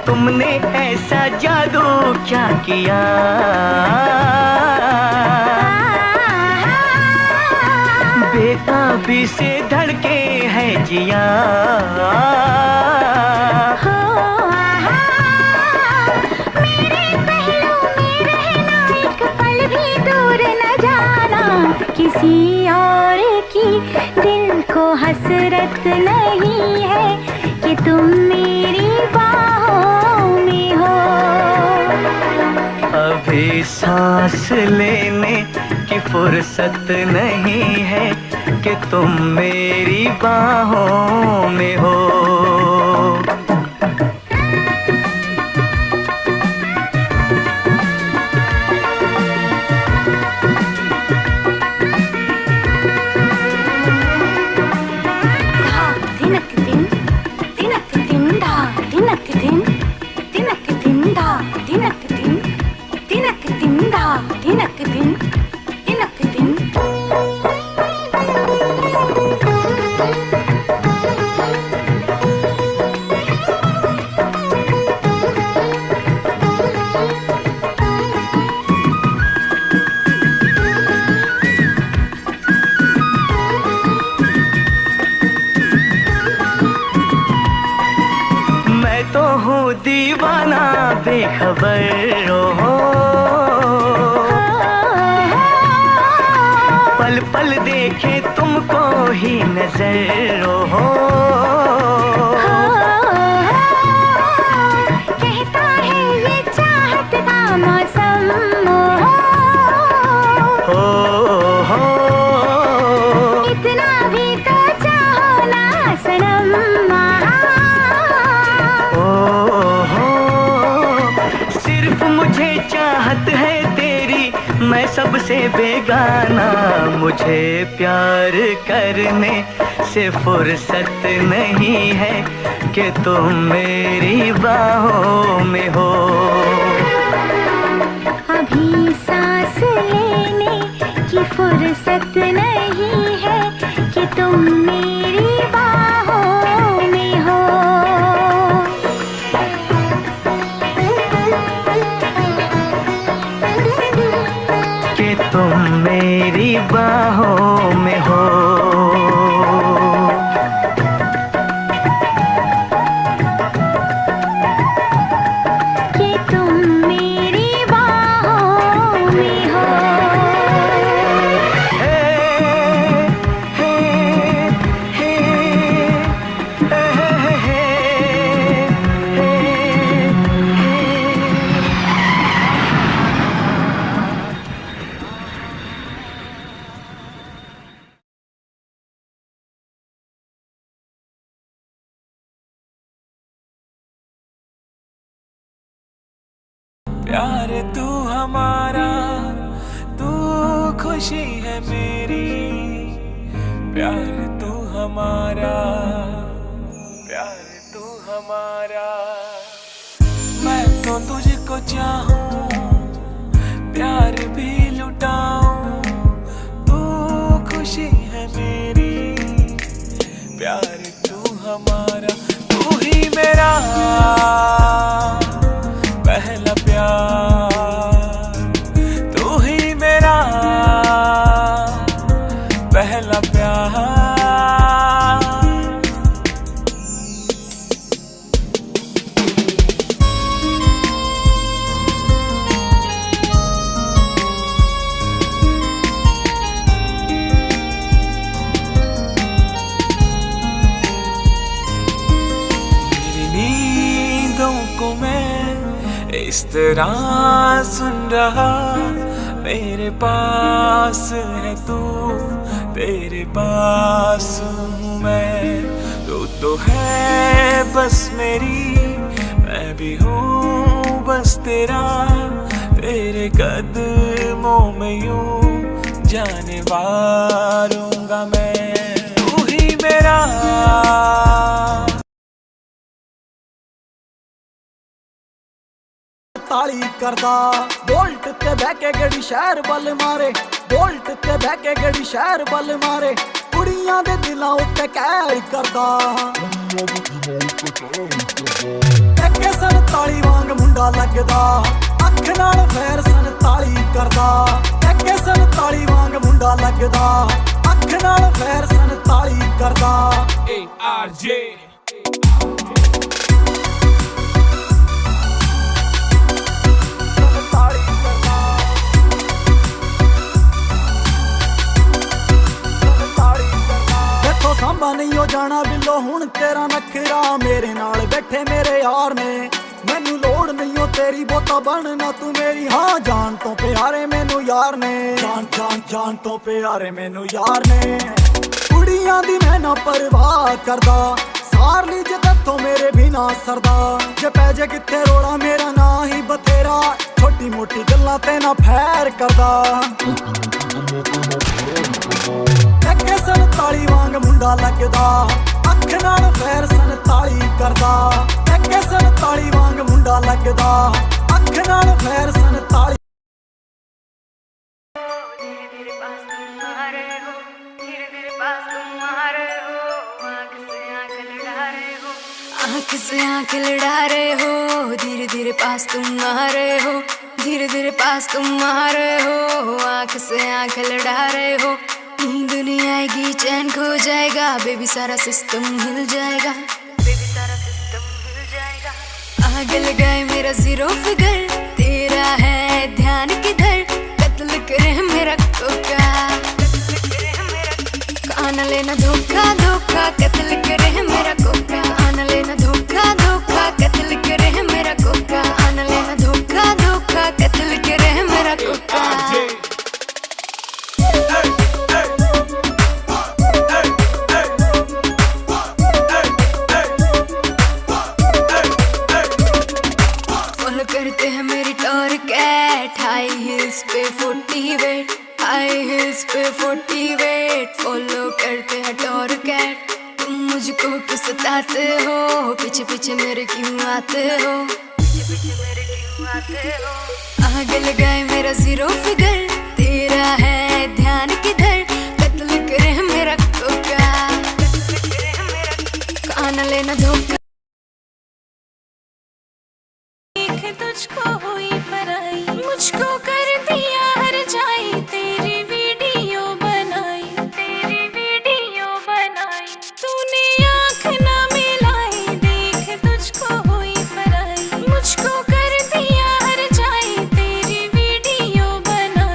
तुमने ऐसा जादू क्या किया, बेताबी से धड़के है जिया। मेरे पहलू में रहना, एक पल भी दूर न जाना, किसी और की दिल को हसरत नहीं है कि तुम मेरी बाहों में हो। अभी सांस लेने की फुर्सत नहीं है कि तुम मेरी बाहों में हो। तो हूँ दीवाना बेखबर हो, पल पल देखे तुमको ही नजर हो। कहता है ये चाहत का मौसम हो, इतना भी तो चाहो ना सनम। मुझे चाहत है तेरी, मैं सबसे बेगाना, मुझे प्यार करने से फुर्सत नहीं है कि तुम मेरी बाहों में हो। अभी सांस लेने की फुर्सत नहीं है कि तुम मेरी बाहों में हो। तुम मेरी बाहों में हो। कि तुम मेरी बाहों में हो। प्यार तू हमारा, तू खुशी है मेरी, प्यार तू हमारा, प्यार तू हमारा। मैं तो तुझको चाहूं, प्यार भी लुटाऊं, तू खुशी है मेरी, प्यार तू हमारा। तू ही मेरा पहला प्यार, तू ही मेरा पहला प्यार। इस तरह सुन रहा, मेरे पास है तू, तेरे पास हूँ मैं। तू तो है बस मेरी, मैं भी हूँ बस तेरा, तेरे कदमों में यूं जाने वारूंगा मैं। तू ही मेरा ताली करदा, बोल्ट ते बहके गड़ी शहर बल मारे, बोल्ट ते बहके गड़ी शहर बल मारे, कुड़ियां दे दिलां उत्ते कहर करदा। टक्के सन ताली वांग मुंडा लगदा, अख नाल फैर सन ताली करदा। टक्के सन ताली वांग मुंडा लगदा, अख नाल फैर सन ताली करदा। ARJ सांबा नहीं हो जाना बिलो हुण तेरा नखरा, मेरे नाल बैठे मेरे यार ने, मैनू लोड़ नहीं हो तेरी बोता बनना तू मेरी। हाँ जान तो प्यारे मैनू यार ने, जान जान जान तो प्यारे मैनू यार ने। कुड़ियां दी मैं ना परवाह करदा, सार ली जे तत्थों मेरे भी ना सरदा। जे पै जे किथे रोड़ा मेरा ना ही बतेरा, छोटी मोटी गल्लां ते ना फैर करदा। टक्के सन ताली वांग मुंडा लगदा, अख नाल फैर सन ताली करदा। टक्के सन ताली वांग मुंडा लगदा, अख नाल फैर सन ताली। आँख से आँख लड़ा रहे हो, धीरे धीरे पास तुम आ रहे हो, धीरे धीरे पास तुम आ रहे हो। आँख से आँख लड़ा रहे हो, नींद नहीं आएगी चैन खो जाएगा, बेबी सारा सिस्टम हिल जाएगा, बेबी सारा सिस्टम हिल जाएगा। आग लगाए मेरा जीरो फिगर, तेरा है ध्यान किधर, कत्ल करे मेरा कोका, कान लेना धोखा धोखा, कत्ल करे मेरा कोका, कान लेना धोखा धोखा, कत्ल करे मेरा कोका, कान लेना धोखा धोखा, कत्ल करे मेरा कोका। करते हैं मेरी टॉर कैट, हाई हिल्स पे 40 वेट, हाई हिल्स पे 40 वेट, फॉलो करते हैं टॉर कैट। तुम मुझको क्यों सताते हो, पीछे पीछे मेरे क्यों आते हो, पीछे पीछे मेरे क्यों आते हो। आग लगाए मेरा जीरो फिगर, तेरा है ध्यान किधर, कत्ल करे मेरा कोका, कान लेना धोखा। तुझको हुई पराई, मुझको कर दिया हर जाई, तेरी वीडियो बनाई, तेरी वीडियो बनाई, तूने आँख ना मिलाई, देख तुझको हुई पराई, मुझको कर दिया हर जाई, तेरी वीडियो बनाई।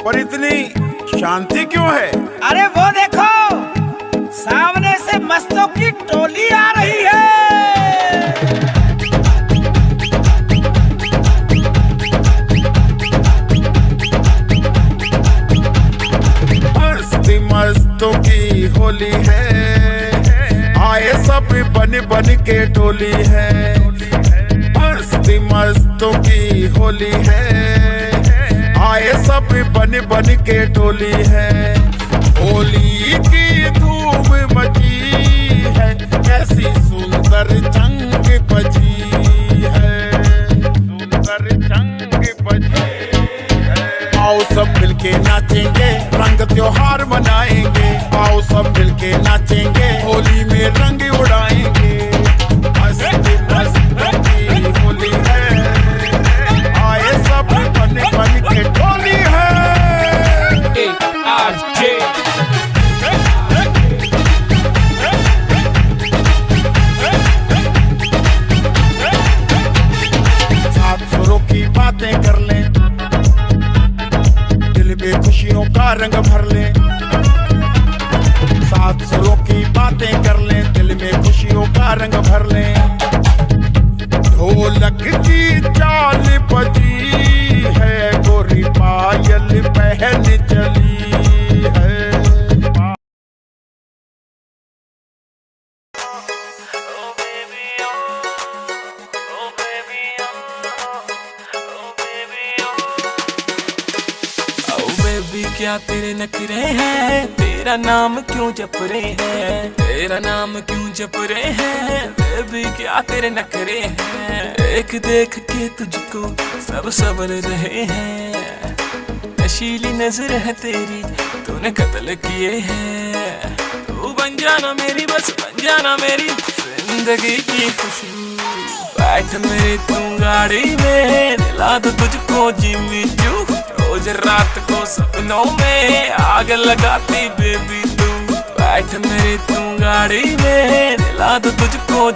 पर इतनी शांति क्यों है? अरे वो देखो, सामने से मस्तों की टोली आ रही है। मस्ती मस्तों की होली है, आए सब बन बन के टोली है। मस्ती मस्तों की होली है, आए सब बन बन के टोली है। होली की धूम मची है, ऐसी सुंदर जंग बजी है, सुंदर जंग बजी है। आओ सब मिलके नाचेंगे, रंग त्योहार मनाएंगे। आओ सब मिलके नाचेंगे, होली में रंग उड़ाएंगे। मस्ती मस्तों की होली है, आए सब बन बन के टोली है। सात सुरों की बातें कर लें, दिल में खुशियों का रंग भर लें। सात सुरों की बातें कर लें, दिल में खुशियों का रंग भर लें। ढोलक की चाल बजी है, गोरी पायल पहन चली है। क्या तेरे नखरे हैं, तेरा नाम क्यों जप रहे हैं, तेरा नाम क्यों जप रहे हैं। बेबी क्या तेरे नखरे हैं, एक देख के तुझको सब सबर रहे हैं। नशीली नजर है तेरी, तूने कत्ल किए हैं। तू बन जाना मेरी, बस बन जाना मेरी जिंदगी की खुशबू। बैठ मेरी तू गाड़ी में, दिला दो तुझको जिम्मी चू। रोज रात को सपनों में आग लगाती बेबी तू। बैठ मेरी तू गाड़ी में, दिला दो तुझको।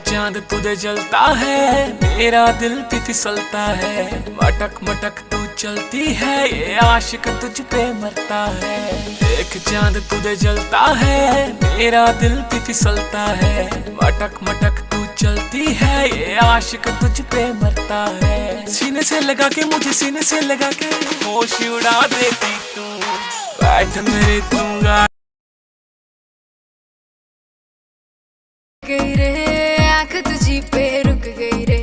चांद तुझे जलता है, मेरा दिल भी फिसलता है। मटक मटक तू चलती है, ये आशिक तुझ पे मरता है। एक चांद तुझे जलता है, मेरा दिल भी फिसलता है। मटक मटक तू चलती है, ये आशिक तुझ पे मरता है। सीने से लगा के मुझे, सीने से लगा के होश उड़ा देती तू। बैठ मेरी तू गई रे, आँख तुझी पे रुक गई रे।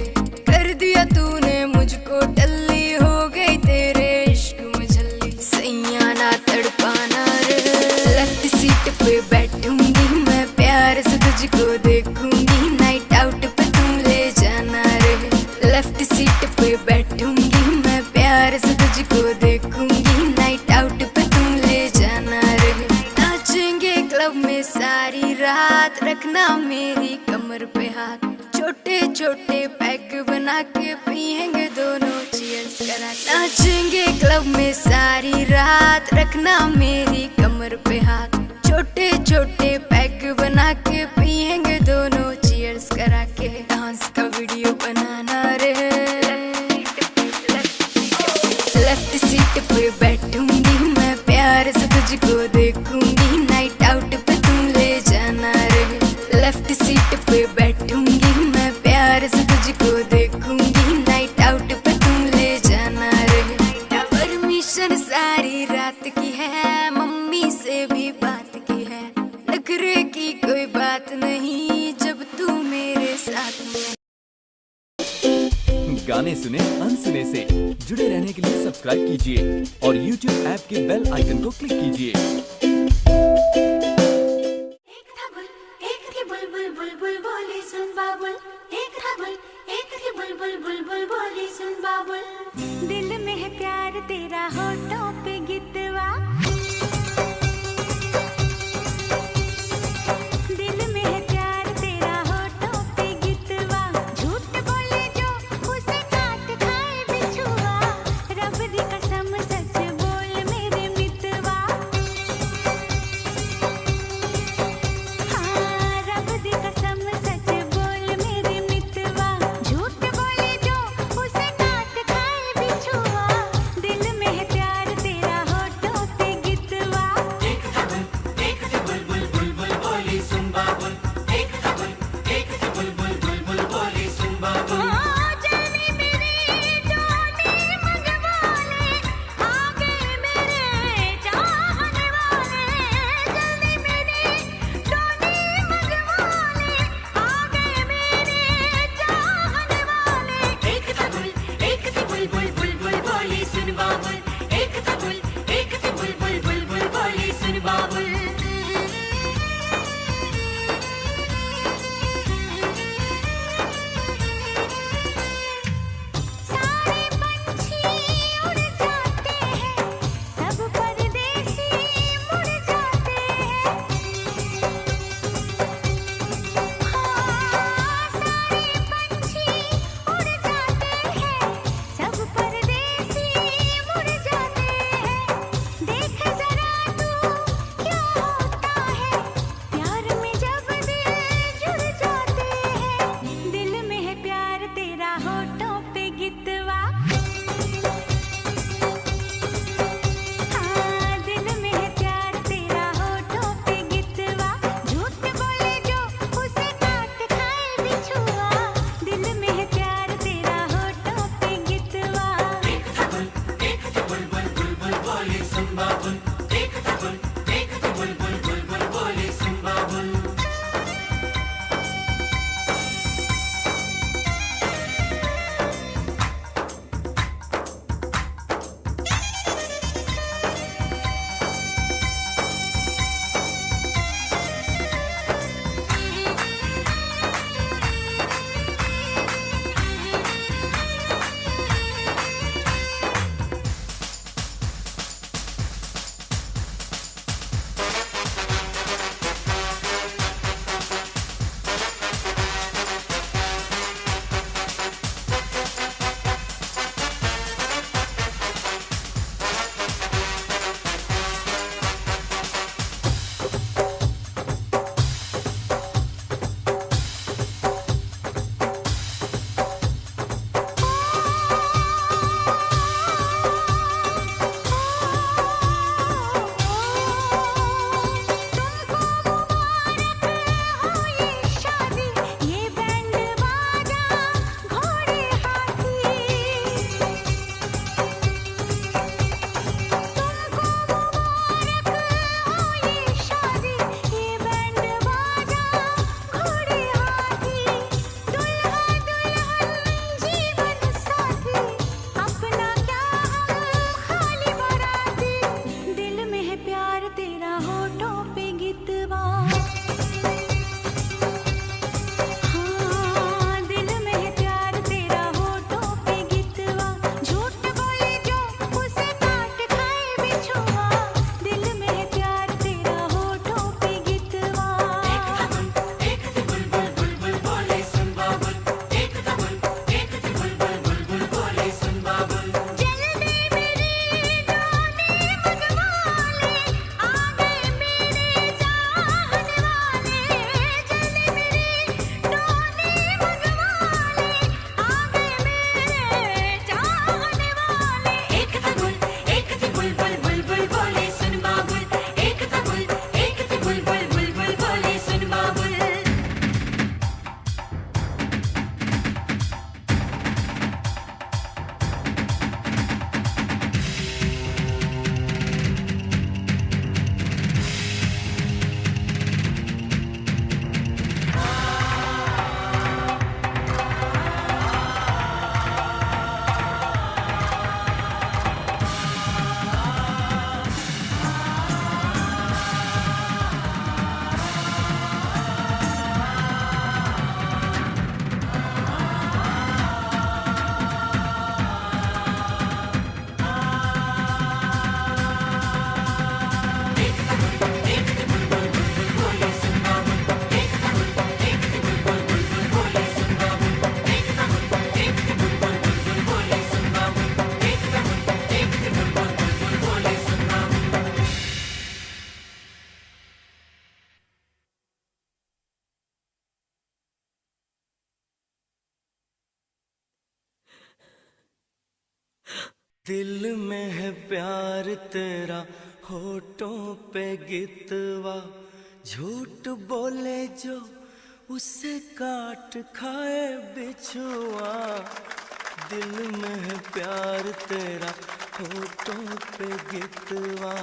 कर दिया तूने मुझको टल्ली, हो गई तेरे इश्क में झल्ली। सैया ना तड़पाना रे, लेफ्ट सीट पे बैठूंगी मैं, प्यार से तुझको देखूंगी। नाइट आउट पे तुम ले जाना रे, लेफ्ट सीट पे बैठूंगी मैं, प्यार से तुझको देखूंगी। नाइट आउट पे तुम ले जाना रे। नाचेंगे क्लब में सारी रात, रखना मेरी कमर पे हाथ। छोटे छोटे पैक बना के पिएंगे दोनों चीयर्स करा। नाचेंगे क्लब में सारी रात, रखना मेरी कमर पे हाथ। छोटे छोटे पैक बना के पिएंगे दोनों चीयर्स करा के। डांस का वीडियो बनाना रे, लेफ्ट सीट पे बैठूंगी मैं, प्यार से तुझको देखूंगी। नाइट आउट पे तुम ले जाना रे, लेफ्ट सीट पे बैठूंगी मैं, प्यार से तुझको देखूंगी। नाइट आउट पे तुम ले जाना रे। परमिशन सारी रात की है, मम्मी से भी बात की है। नखरे की कोई बात नहीं, जब तू मेरे साथ में। गाने सुने अनसुने से जुड़े रहने के लिए सब्सक्राइब कीजिए और YouTube ऐप के बेल आइकन को क्लिक कीजिए। बुलबुल बुलबुल बोली सुन बाबुल, एक था बुलबुल बुलबुल बोली सुन बाबुल। दिल में है प्यार तेरा, होठों पे गितवा। दिल में है प्यार तेरा, होठों पे गितवा। झूठ बोले जो उसे काट खाए बिछुआ। रब दी कसम सच बोल मेरे मित्र। दिल में है प्यार तेरा होठों पे गितवा, झूठ बोले जो उसे काट खाए बिछुआ। दिल में है प्यार तेरा होठों पे गितवा।